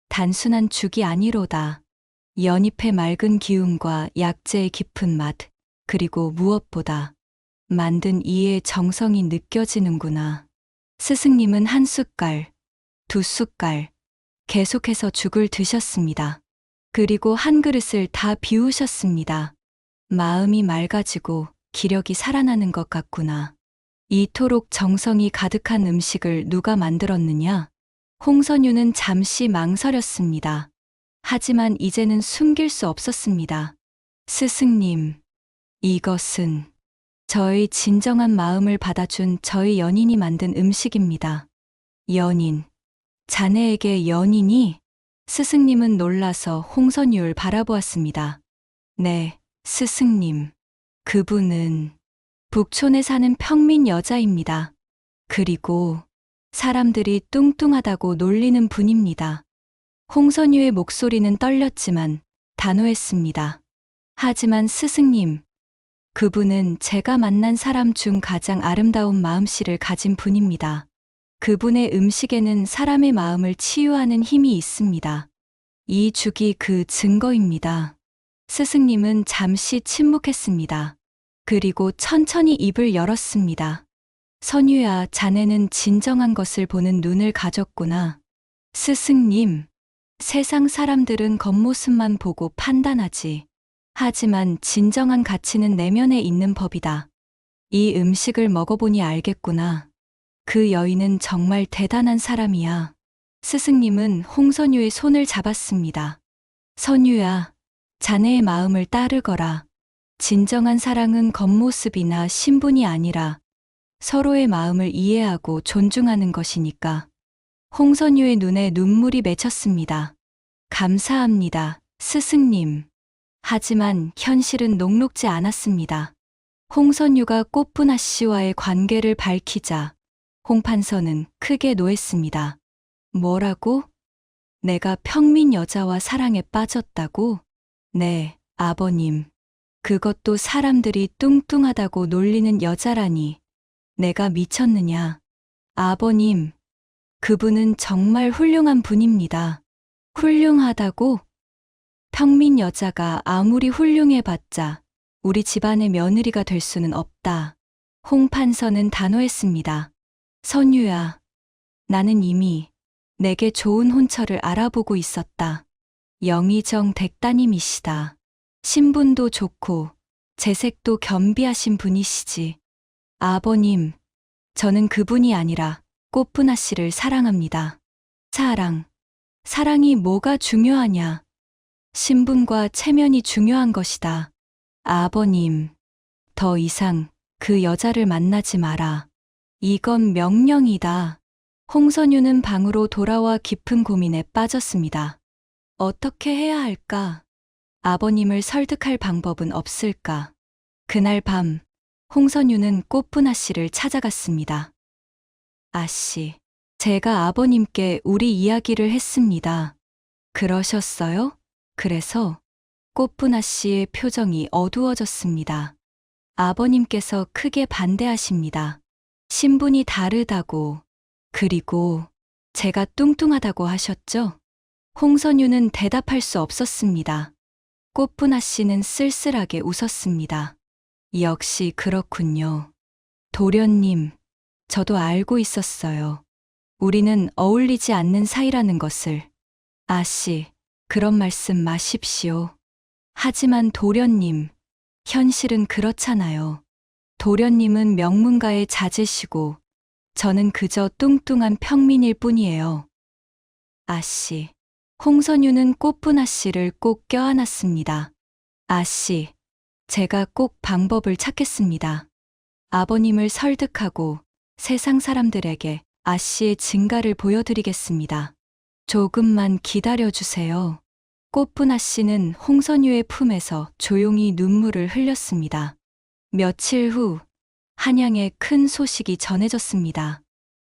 단순한 죽이 아니로다. 연잎의 맑은 기운과 약재의 깊은 맛, 그리고 무엇보다 만든 이의 정성이 느껴지는구나. 스승님은 한 숟갈, 두 숟갈, 계속해서 죽을 드셨습니다. 그리고 한 그릇을 다 비우셨습니다. 마음이 맑아지고 기력이 살아나는 것 같구나. 이토록 정성이 가득한 음식을 누가 만들었느냐? 홍선유는 잠시 망설였습니다. 하지만 이제는 숨길 수 없었습니다. 스승님, 이것은 저의 진정한 마음을 받아준 저희 연인이 만든 음식입니다. 연인, 자네에게 연인이? 스승님은 놀라서 홍선유를 바라보았습니다. 네, 스승님. 그분은 북촌에 사는 평민 여자입니다. 그리고 사람들이 뚱뚱하다고 놀리는 분입니다. 홍선유의 목소리는 떨렸지만 단호했습니다. 하지만 스승님, 그분은 제가 만난 사람 중 가장 아름다운 마음씨를 가진 분입니다. 그분의 음식에는 사람의 마음을 치유하는 힘이 있습니다. 이 죽이 그 증거입니다. 스승님은 잠시 침묵했습니다. 그리고 천천히 입을 열었습니다. 선유야, 자네는 진정한 것을 보는 눈을 가졌구나. 스승님, 세상 사람들은 겉모습만 보고 판단하지. 하지만 진정한 가치는 내면에 있는 법이다. 이 음식을 먹어보니 알겠구나. 그 여인은 정말 대단한 사람이야. 스승님은 홍선유의 손을 잡았습니다. 선유야, 자네의 마음을 따르거라. 진정한 사랑은 겉모습이나 신분이 아니라 서로의 마음을 이해하고 존중하는 것이니까. 홍선유의 눈에 눈물이 맺혔습니다. 감사합니다, 스승님. 하지만 현실은 녹록지 않았습니다. 홍선유가 꽃분아 씨와의 관계를 밝히자 홍 판서는 크게 노했습니다. 뭐라고? 내가 평민 여자와 사랑에 빠졌다고? 네, 아버님. 그것도 사람들이 뚱뚱하다고 놀리는 여자라니. 내가 미쳤느냐. 아버님, 그분은 정말 훌륭한 분입니다. 훌륭하다고? 평민 여자가 아무리 훌륭해봤자 우리 집안의 며느리가 될 수는 없다. 홍 판서는 단호했습니다. 선유야, 나는 이미 내게 좋은 혼처를 알아보고 있었다. 영의정 댁따님이시다. 신분도 좋고 재색도 겸비하신 분이시지. 아버님, 저는 그분이 아니라 꽃분아 씨를 사랑합니다. 사랑이 뭐가 중요하냐? 신분과 체면이 중요한 것이다. 아버님, 더 이상 그 여자를 만나지 마라. 이건 명령이다. 홍선유는 방으로 돌아와 깊은 고민에 빠졌습니다. 어떻게 해야 할까? 아버님을 설득할 방법은 없을까? 그날 밤, 홍선유는 꽃분아 씨를 찾아갔습니다. 아씨, 제가 아버님께 우리 이야기를 했습니다. 그러셨어요? 그래서 꽃분아 씨의 표정이 어두워졌습니다. 아버님께서 크게 반대하십니다. 신분이 다르다고. 그리고 제가 뚱뚱하다고 하셨죠? 홍선유는 대답할 수 없었습니다. 꽃분아 씨는 쓸쓸하게 웃었습니다. 역시 그렇군요. 도련님, 저도 알고 있었어요. 우리는 어울리지 않는 사이라는 것을. 아씨, 그런 말씀 마십시오. 하지만 도련님, 현실은 그렇잖아요. 도련님은 명문가의 자제시고 저는 그저 뚱뚱한 평민일 뿐이에요. 아씨, 홍선유는 꽃분아 씨를 꼭 껴안았습니다. 아씨, 제가 꼭 방법을 찾겠습니다. 아버님을 설득하고 세상 사람들에게 아씨의 증가를 보여드리겠습니다. 조금만 기다려주세요. 꽃분아 씨는 홍선유의 품에서 조용히 눈물을 흘렸습니다. 며칠 후, 한양에 큰 소식이 전해졌습니다.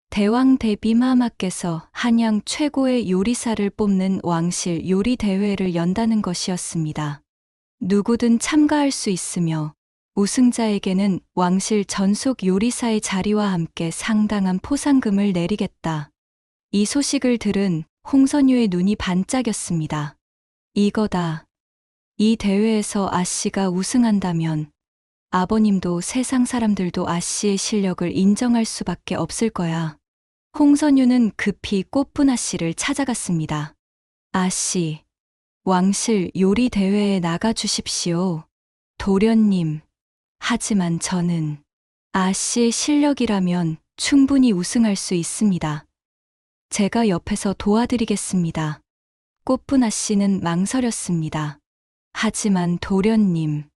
대왕 대비마마께서 한양 최고의 요리사를 뽑는 왕실 요리 대회를 연다는 것이었습니다. 누구든 참가할 수 있으며 우승자에게는 왕실 전속 요리사의 자리와 함께 상당한 포상금을 내리겠다. 이 소식을 들은 홍선유의 눈이 반짝였습니다. 이거다. 이 대회에서 아씨가 우승한다면 아버님도 세상 사람들도 아씨의 실력을 인정할 수밖에 없을 거야. 홍선유는 급히 꽃분아 씨를 찾아갔습니다. 아씨, 왕실 요리 대회에 나가 주십시오. 도련님. 하지만 저는 아씨의 실력이라면 충분히 우승할 수 있습니다. 제가 옆에서 도와드리겠습니다. 꽃분아 씨는 망설였습니다. 하지만 도련님,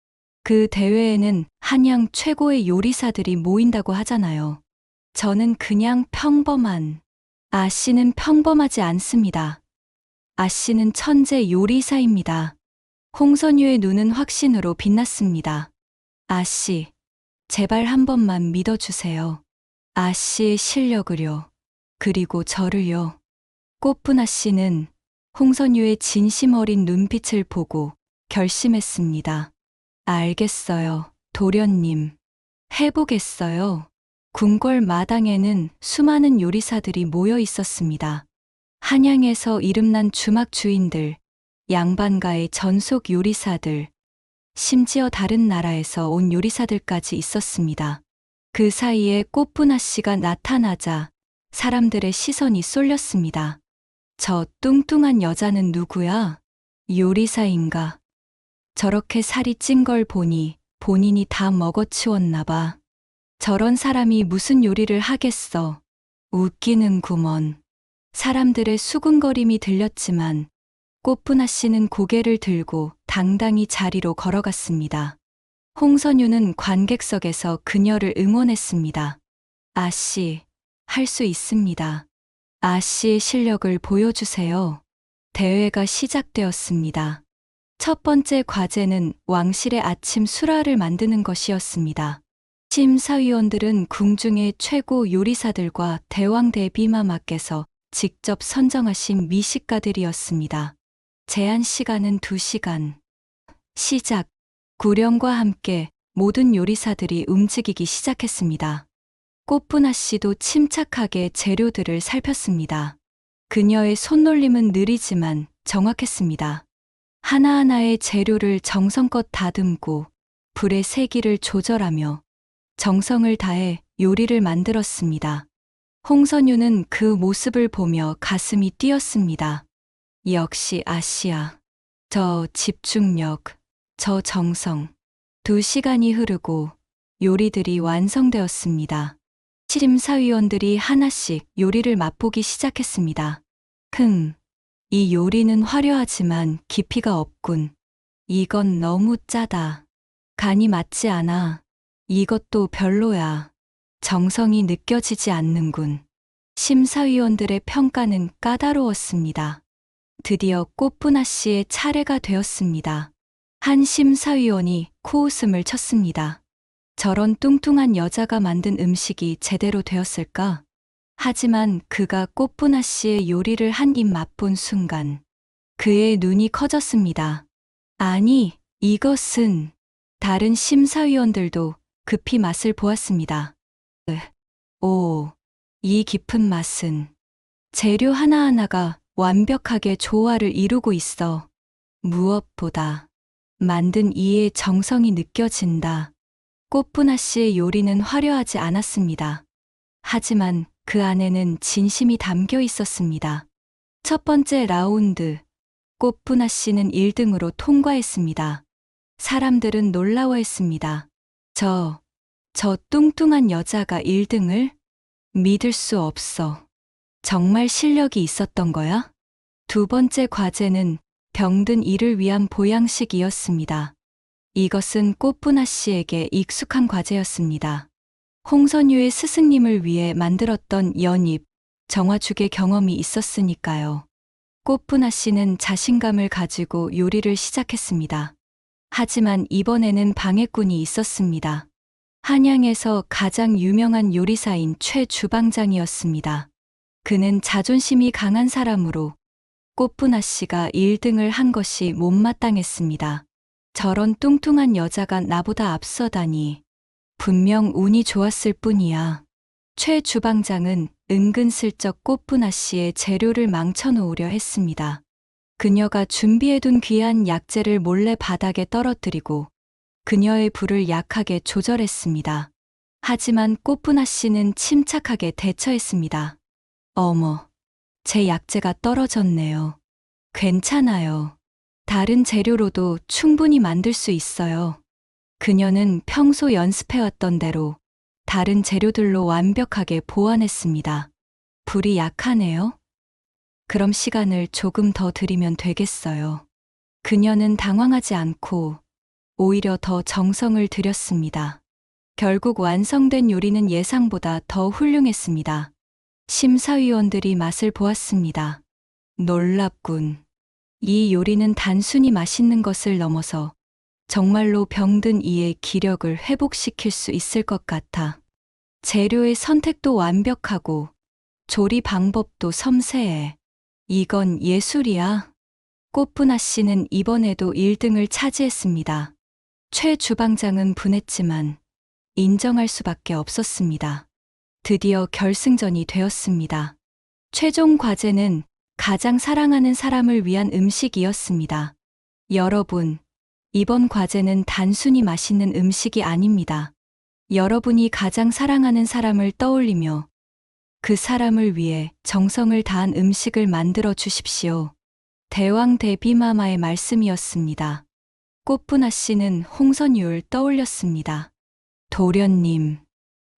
그 대회에는 한양 최고의 요리사들이 모인다고 하잖아요. 저는 그냥 아씨는 평범하지 않습니다. 아씨는 천재 요리사입니다. 홍선유의 눈은 확신으로 빛났습니다. 아씨, 제발 한 번만 믿어주세요. 아씨의 실력을요. 그리고 저를요. 꽃분아 씨는 홍선유의 진심 어린 눈빛을 보고 결심했습니다. 알겠어요, 도련님. 해보겠어요. 궁궐 마당에는 수많은 요리사들이 모여 있었습니다. 한양에서 이름난 주막 주인들, 양반가의 전속 요리사들, 심지어 다른 나라에서 온 요리사들까지 있었습니다. 그 사이에 꽃분아 씨가 나타나자 사람들의 시선이 쏠렸습니다. 저 뚱뚱한 여자는 누구야? 요리사인가? 저렇게 살이 찐 걸 보니 본인이 다 먹어치웠나 봐. 저런 사람이 무슨 요리를 하겠어. 웃기는구먼. 사람들의 수군거림이 들렸지만 꽃분아 씨는 고개를 들고 당당히 자리로 걸어갔습니다. 홍선유는 관객석에서 그녀를 응원했습니다. 아씨, 할 수 있습니다. 아씨의 실력을 보여주세요. 대회가 시작되었습니다. 첫 번째 과제는 왕실의 아침 수라를 만드는 것이었습니다. 심사위원들은 궁중의 최고 요리사들과 대왕 대비마마께서 직접 선정하신 미식가들이었습니다. 제한 시간은 2시간. 시작. 구령과 함께 모든 요리사들이 움직이기 시작했습니다. 꽃분아 씨도 침착하게 재료들을 살폈습니다. 그녀의 손놀림은 느리지만 정확했습니다. 하나하나의 재료를 정성껏 다듬고 불의 세기를 조절하며 정성을 다해 요리를 만들었습니다. 홍선유는 그 모습을 보며 가슴이 뛰었습니다. 역시 아씨야. 저 집중력, 저 정성. 2시간이 흐르고 요리들이 완성되었습니다. 심사위원들이 하나씩 요리를 맛보기 시작했습니다. 이 요리는 화려하지만 깊이가 없군. 이건 너무 짜다. 간이 맞지 않아. 이것도 별로야. 정성이 느껴지지 않는군. 심사위원들의 평가는 까다로웠습니다. 드디어 꽃분아 씨의 차례가 되었습니다. 한 심사위원이 코웃음을 쳤습니다. 저런 뚱뚱한 여자가 만든 음식이 제대로 되었을까? 하지만 그가 꽃분아 씨의 요리를 한 입 맛본 순간 그의 눈이 커졌습니다. 아니, 이것은... 다른 심사위원들도 급히 맛을 보았습니다. 오, 이 깊은 맛은... 재료 하나하나가 완벽하게 조화를 이루고 있어. 무엇보다 만든 이의 정성이 느껴진다. 꽃분아 씨의 요리는 화려하지 않았습니다. 하지만 그 안에는 진심이 담겨 있었습니다. 첫 번째 라운드, 꽃분아 씨는 1등으로 통과했습니다. 사람들은 놀라워했습니다. 저 뚱뚱한 여자가 1등을? 믿을 수 없어. 정말 실력이 있었던 거야? 두 번째 과제는 병든 이를 위한 보양식이었습니다. 이것은 꽃분아 씨에게 익숙한 과제였습니다. 홍선유의 스승님을 위해 만들었던 연잎, 정화죽의 경험이 있었으니까요. 꽃분아 씨는 자신감을 가지고 요리를 시작했습니다. 하지만 이번에는 방해꾼이 있었습니다. 한양에서 가장 유명한 요리사인 최 주방장이었습니다. 그는 자존심이 강한 사람으로 꽃분아 씨가 1등을 한 것이 못마땅했습니다. 저런 뚱뚱한 여자가 나보다 앞서다니. 분명 운이 좋았을 뿐이야. 최 주방장은 은근슬쩍 꽃분아 씨의 재료를 망쳐놓으려 했습니다. 그녀가 준비해둔 귀한 약재를 몰래 바닥에 떨어뜨리고 그녀의 불을 약하게 조절했습니다. 하지만 꽃분아 씨는 침착하게 대처했습니다. 어머, 제 약재가 떨어졌네요. 괜찮아요. 다른 재료로도 충분히 만들 수 있어요. 그녀는 평소 연습해왔던 대로 다른 재료들로 완벽하게 보완했습니다. 불이 약하네요. 그럼 시간을 조금 더 드리면 되겠어요. 그녀는 당황하지 않고 오히려 더 정성을 들였습니다. 결국 완성된 요리는 예상보다 더 훌륭했습니다. 심사위원들이 맛을 보았습니다. 놀랍군. 이 요리는 단순히 맛있는 것을 넘어서 정말로 병든 이의 기력을 회복시킬 수 있을 것 같아. 재료의 선택도 완벽하고 조리 방법도 섬세해. 이건 예술이야. 꽃분아 씨는 이번에도 1등을 차지했습니다. 최 주방장은 분했지만 인정할 수밖에 없었습니다. 드디어 결승전이 되었습니다. 최종 과제는 가장 사랑하는 사람을 위한 음식이었습니다. 여러분, 이번 과제는 단순히 맛있는 음식이 아닙니다. 여러분이 가장 사랑하는 사람을 떠올리며 그 사람을 위해 정성을 다한 음식을 만들어 주십시오. 대왕 대비마마의 말씀이었습니다. 꽃분아 씨는 홍선유를 떠올렸습니다.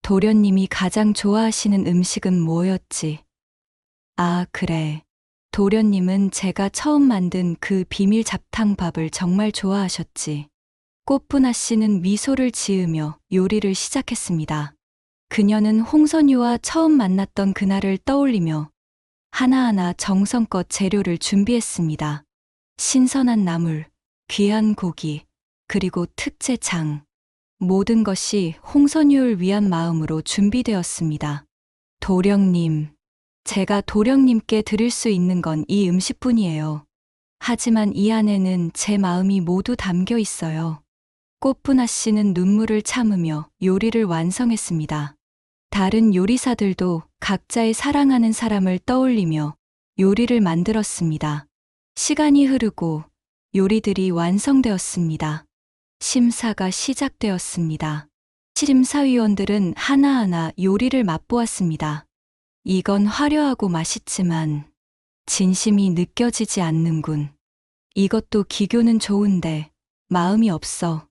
도련님이 가장 좋아하시는 음식은 뭐였지? 아, 그래. 도련님은 제가 처음 만든 그 비밀 잡탕밥을 정말 좋아하셨지. 꽃분아 씨는 미소를 지으며 요리를 시작했습니다. 그녀는 홍선유와 처음 만났던 그날을 떠올리며 하나하나 정성껏 재료를 준비했습니다. 신선한 나물, 귀한 고기, 그리고 특제장. 모든 것이 홍선유를 위한 마음으로 준비되었습니다. 도령님, 제가 도령님께 드릴 수 있는 건 이 음식뿐이에요. 하지만 이 안에는 제 마음이 모두 담겨 있어요. 꽃분아 씨는 눈물을 참으며 요리를 완성했습니다. 다른 요리사들도 각자의 사랑하는 사람을 떠올리며 요리를 만들었습니다. 시간이 흐르고 요리들이 완성되었습니다. 심사가 시작되었습니다. 심사위원들은 하나하나 요리를 맛보았습니다. 이건 화려하고 맛있지만 진심이 느껴지지 않는군. 이것도 기교는 좋은데 마음이 없어.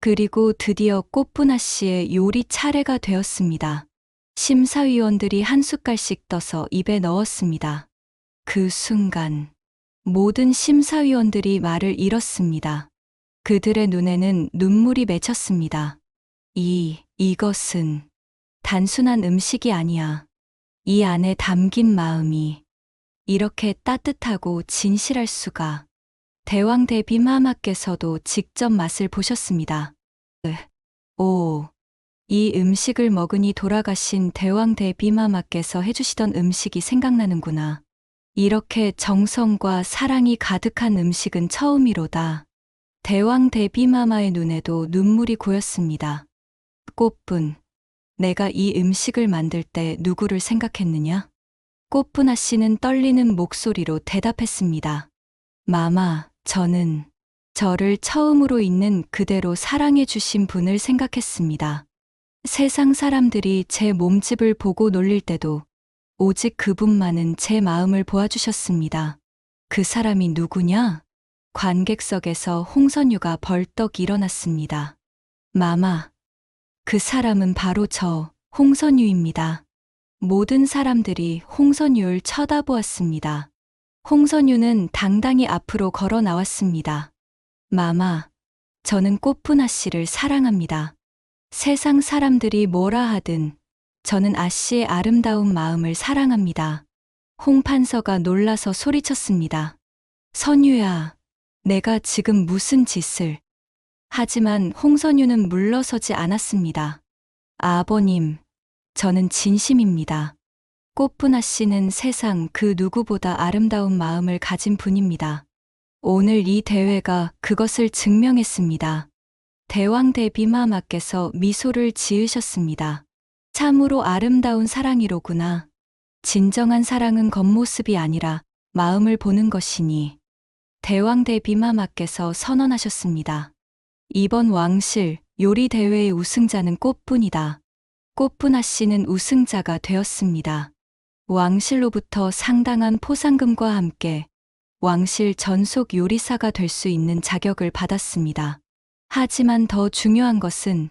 그리고 드디어 꽃분아 씨의 요리 차례가 되었습니다. 심사위원들이 한 숟갈씩 떠서 입에 넣었습니다. 그 순간 모든 심사위원들이 말을 잃었습니다. 그들의 눈에는 눈물이 맺혔습니다. 이것은 단순한 음식이 아니야. 이 안에 담긴 마음이 이렇게 따뜻하고 진실할 수가. 대왕 대비마마께서도 직접 맛을 보셨습니다. 오, 이 음식을 먹으니 돌아가신 대왕 대비마마께서 해주시던 음식이 생각나는구나. 이렇게 정성과 사랑이 가득한 음식은 처음이로다. 대왕 대비마마의 눈에도 눈물이 고였습니다. 꽃분, 내가 이 음식을 만들 때 누구를 생각했느냐? 꽃분아 씨는 떨리는 목소리로 대답했습니다. 마마, 저를 처음으로 있는 그대로 사랑해 주신 분을 생각했습니다. 세상 사람들이 제 몸집을 보고 놀릴 때도 오직 그분만은 제 마음을 보아주셨습니다. 그 사람이 누구냐? 관객석에서 홍선유가 벌떡 일어났습니다. 마마, 그 사람은 바로 저 홍선유입니다. 모든 사람들이 홍선유를 쳐다보았습니다. 홍선유는 당당히 앞으로 걸어 나왔습니다. 마마, 저는 꽃분아 씨를 사랑합니다. 세상 사람들이 뭐라 하든 저는 아 씨의 아름다운 마음을 사랑합니다. 홍판서가 놀라서 소리쳤습니다. 선유야, 내가 지금 무슨 짓을. 하지만 홍선유는 물러서지 않았습니다. 아버님, 저는 진심입니다. 꽃분아 씨는 세상 그 누구보다 아름다운 마음을 가진 분입니다. 오늘 이 대회가 그것을 증명했습니다. 대왕 대비마마께서 미소를 지으셨습니다. 참으로 아름다운 사랑이로구나. 진정한 사랑은 겉모습이 아니라 마음을 보는 것이니. 대왕 대비마마께서 선언하셨습니다. 이번 왕실 요리 대회의 우승자는 꽃분이다. 꽃분아 씨는 우승자가 되었습니다. 왕실로부터 상당한 포상금과 함께 왕실 전속 요리사가 될 수 있는 자격을 받았습니다. 하지만 더 중요한 것은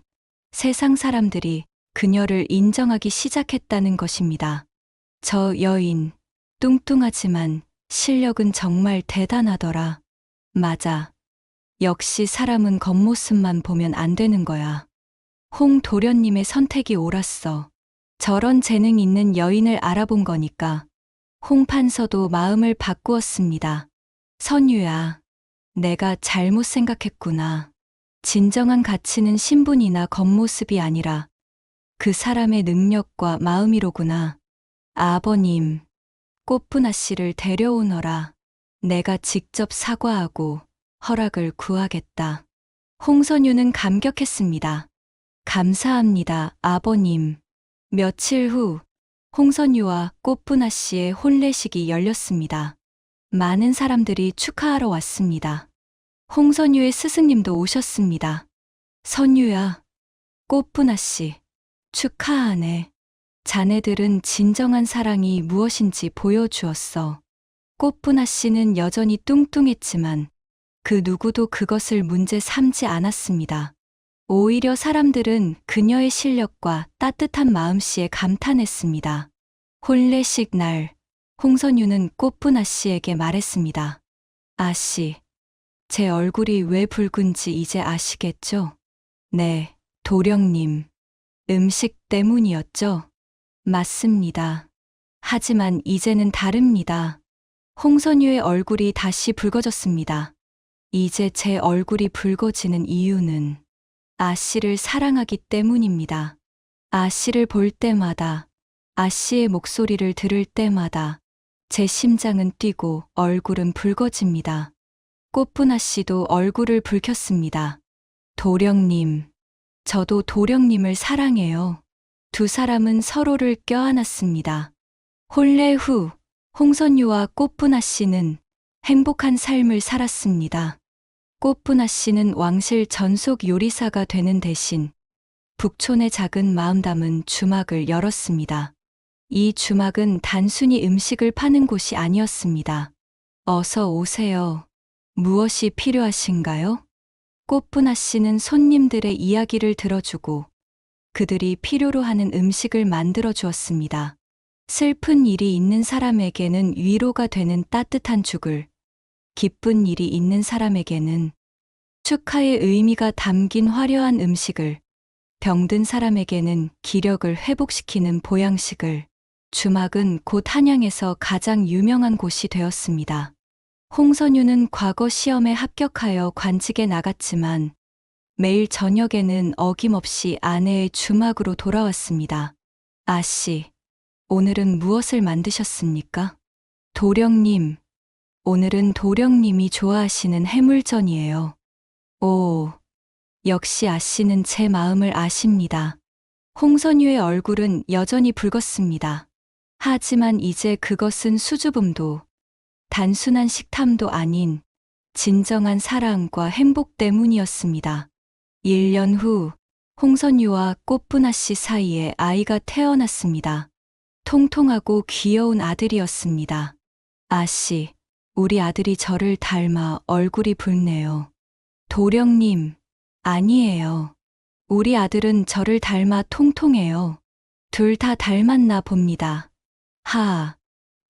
세상 사람들이 그녀를 인정하기 시작했다는 것입니다. 저 여인, 뚱뚱하지만 실력은 정말 대단하더라. 맞아. 역시 사람은 겉모습만 보면 안 되는 거야. 홍 도련님의 선택이 옳았어. 저런 재능 있는 여인을 알아본 거니까. 홍 판서도 마음을 바꾸었습니다. 선유야, 내가 잘못 생각했구나. 진정한 가치는 신분이나 겉모습이 아니라 그 사람의 능력과 마음이로구나. 아버님, 꽃분아 씨를 데려오너라. 내가 직접 사과하고 허락을 구하겠다. 홍선유는 감격했습니다. 감사합니다, 아버님. 며칠 후 홍선유와 꽃분아 씨의 혼례식이 열렸습니다. 많은 사람들이 축하하러 왔습니다. 홍선유의 스승님도 오셨습니다. 선유야, 꽃분아 씨, 축하하네. 자네들은 진정한 사랑이 무엇인지 보여주었어. 꽃분아 씨는 여전히 뚱뚱했지만 그 누구도 그것을 문제 삼지 않았습니다. 오히려 사람들은 그녀의 실력과 따뜻한 마음씨에 감탄했습니다. 혼례식 날, 홍선유는 꽃분아 씨에게 말했습니다. 아씨, 제 얼굴이 왜 붉은지 이제 아시겠죠? 네, 도령님. 음식 때문이었죠? 맞습니다. 하지만 이제는 다릅니다. 홍선유의 얼굴이 다시 붉어졌습니다. 이제 제 얼굴이 붉어지는 이유는 아 씨를 사랑하기 때문입니다. 아 씨를 볼 때마다, 아 씨의 목소리를 들을 때마다 제 심장은 뛰고 얼굴은 붉어집니다. 꽃분아 씨도 얼굴을 붉혔습니다. 도령님, 저도 도령님을 사랑해요. 두 사람은 서로를 껴안았습니다. 혼례 후 홍선유와 꽃분아 씨는 행복한 삶을 살았습니다. 꽃분아 씨는 왕실 전속 요리사가 되는 대신 북촌의 작은 마음 담은 주막을 열었습니다. 이 주막은 단순히 음식을 파는 곳이 아니었습니다. 어서 오세요. 무엇이 필요하신가요? 꽃분아 씨는 손님들의 이야기를 들어주고 그들이 필요로 하는 음식을 만들어 주었습니다. 슬픈 일이 있는 사람에게는 위로가 되는 따뜻한 죽을, 기쁜 일이 있는 사람에게는 축하의 의미가 담긴 화려한 음식을, 병든 사람에게는 기력을 회복시키는 보양식을, 주막은 곧 한양에서 가장 유명한 곳이 되었습니다. 홍선유는 과거 시험에 합격하여 관직에 나갔지만 매일 저녁에는 어김없이 아내의 주막으로 돌아왔습니다. 아씨, 오늘은 무엇을 만드셨습니까? 도령님, 오늘은 도령님이 좋아하시는 해물전이에요. 오, 역시 아씨는 제 마음을 아십니다. 홍선유의 얼굴은 여전히 붉었습니다. 하지만 이제 그것은 수줍음도, 단순한 식탐도 아닌 진정한 사랑과 행복 때문이었습니다. 1년 후 홍선유와 꽃분아 씨 사이에 아이가 태어났습니다. 통통하고 귀여운 아들이었습니다. 아씨, 우리 아들이 저를 닮아 얼굴이 붉네요. 도령님, 아니에요. 우리 아들은 저를 닮아 통통해요. 둘 다 닮았나 봅니다.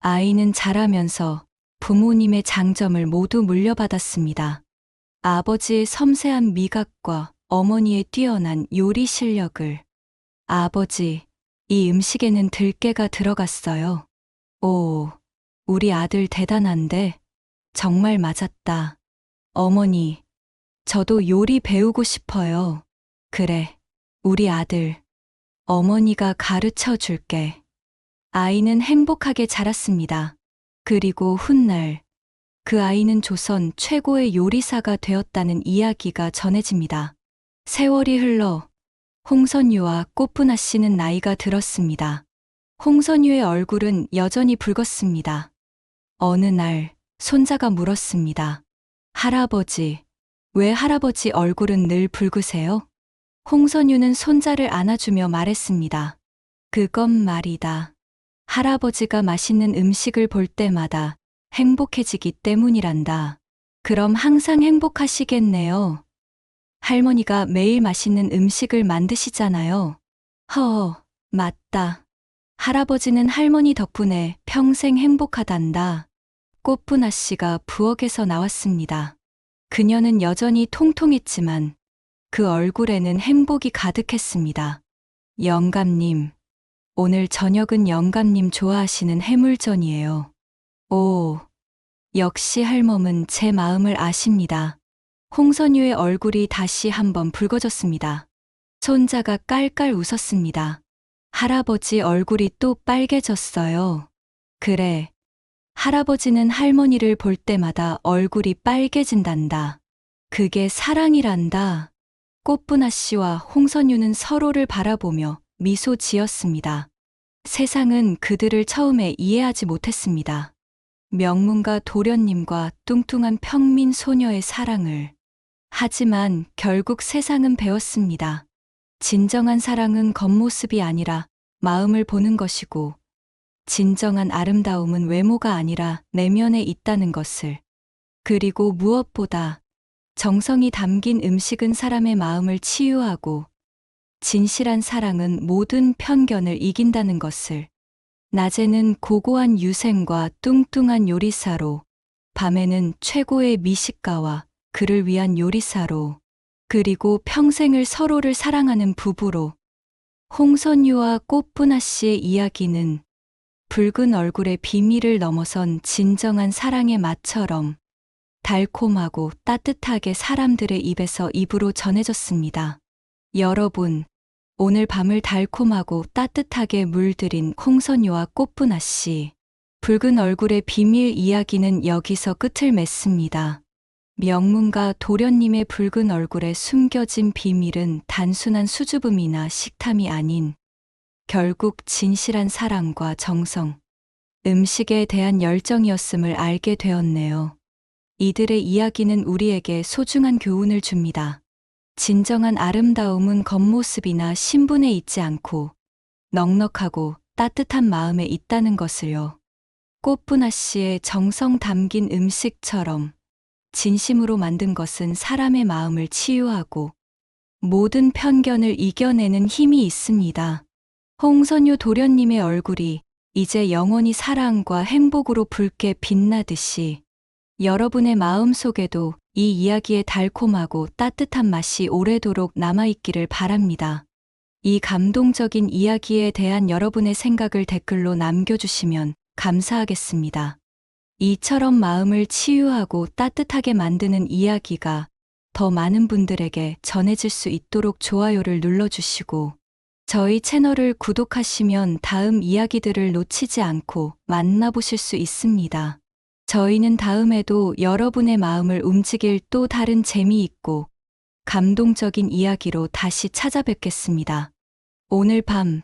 아이는 자라면서 부모님의 장점을 모두 물려받았습니다. 아버지의 섬세한 미각과 어머니의 뛰어난 요리 실력을. 아버지, 이 음식에는 들깨가 들어갔어요. 오, 우리 아들 대단한데? 정말 맞았다. 어머니, 저도 요리 배우고 싶어요. 그래, 우리 아들. 어머니가 가르쳐 줄게. 아이는 행복하게 자랐습니다. 그리고 훗날 그 아이는 조선 최고의 요리사가 되었다는 이야기가 전해집니다. 세월이 흘러 홍선유와 꽃분아 씨는 나이가 들었습니다. 홍선유의 얼굴은 여전히 붉었습니다. 어느 날 손자가 물었습니다. 할아버지, 왜 할아버지 얼굴은 늘 붉으세요? 홍선유는 손자를 안아주며 말했습니다. 그건 말이다. 할아버지가 맛있는 음식을 볼 때마다 행복해지기 때문이란다. 그럼 항상 행복하시겠네요. 할머니가 매일 맛있는 음식을 만드시잖아요. 맞다. 할아버지는 할머니 덕분에 평생 행복하단다. 꽃분아 씨가 부엌에서 나왔습니다. 그녀는 여전히 통통했지만 그 얼굴에는 행복이 가득했습니다. 영감님, 오늘 저녁은 영감님 좋아하시는 해물전이에요. 오, 역시 할멈은 제 마음을 아십니다. 홍선유의 얼굴이 다시 한번 붉어졌습니다. 손자가 깔깔 웃었습니다. 할아버지 얼굴이 또 빨개졌어요. 그래, 할아버지는 할머니를 볼 때마다 얼굴이 빨개진단다. 그게 사랑이란다. 꽃분아 씨와 홍선유는 서로를 바라보며 미소 지었습니다. 세상은 그들을 처음에 이해하지 못했습니다. 명문가 도련님과 뚱뚱한 평민 소녀의 사랑을. 하지만 결국 세상은 배웠습니다. 진정한 사랑은 겉모습이 아니라 마음을 보는 것이고, 진정한 아름다움은 외모가 아니라 내면에 있다는 것을. 그리고 무엇보다 정성이 담긴 음식은 사람의 마음을 치유하고, 진실한 사랑은 모든 편견을 이긴다는 것을. 낮에는 고고한 유생과 뚱뚱한 요리사로, 밤에는 최고의 미식가와 그를 위한 요리사로, 그리고 평생을 서로를 사랑하는 부부로. 홍선유와 꽃분아 씨의 이야기는 붉은 얼굴의 비밀을 넘어선 진정한 사랑의 맛처럼 달콤하고 따뜻하게 사람들의 입에서 입으로 전해졌습니다. 여러분, 오늘 밤을 달콤하고 따뜻하게 물들인 홍선유와 꽃분아 씨, 붉은 얼굴의 비밀 이야기는 여기서 끝을 맺습니다. 명문가 도련님의 붉은 얼굴에 숨겨진 비밀은 단순한 수줍음이나 식탐이 아닌 결국 진실한 사랑과 정성, 음식에 대한 열정이었음을 알게 되었네요. 이들의 이야기는 우리에게 소중한 교훈을 줍니다. 진정한 아름다움은 겉모습이나 신분에 있지 않고 넉넉하고 따뜻한 마음에 있다는 것을요. 꽃분아 씨의 정성 담긴 음식처럼 진심으로 만든 것은 사람의 마음을 치유하고 모든 편견을 이겨내는 힘이 있습니다. 홍선유 도련님의 얼굴이 이제 영원히 사랑과 행복으로 붉게 빛나듯이 여러분의 마음 속에도 이 이야기의 달콤하고 따뜻한 맛이 오래도록 남아있기를 바랍니다. 이 감동적인 이야기에 대한 여러분의 생각을 댓글로 남겨주시면 감사하겠습니다. 이처럼 마음을 치유하고 따뜻하게 만드는 이야기가 더 많은 분들에게 전해질 수 있도록 좋아요를 눌러주시고 저희 채널을 구독하시면 다음 이야기들을 놓치지 않고 만나보실 수 있습니다. 저희는 다음에도 여러분의 마음을 움직일 또 다른 재미있고 감동적인 이야기로 다시 찾아뵙겠습니다. 오늘 밤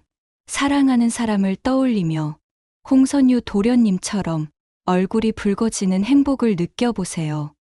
사랑하는 사람을 떠올리며 홍선유 도련님처럼 얼굴이 붉어지는 행복을 느껴보세요.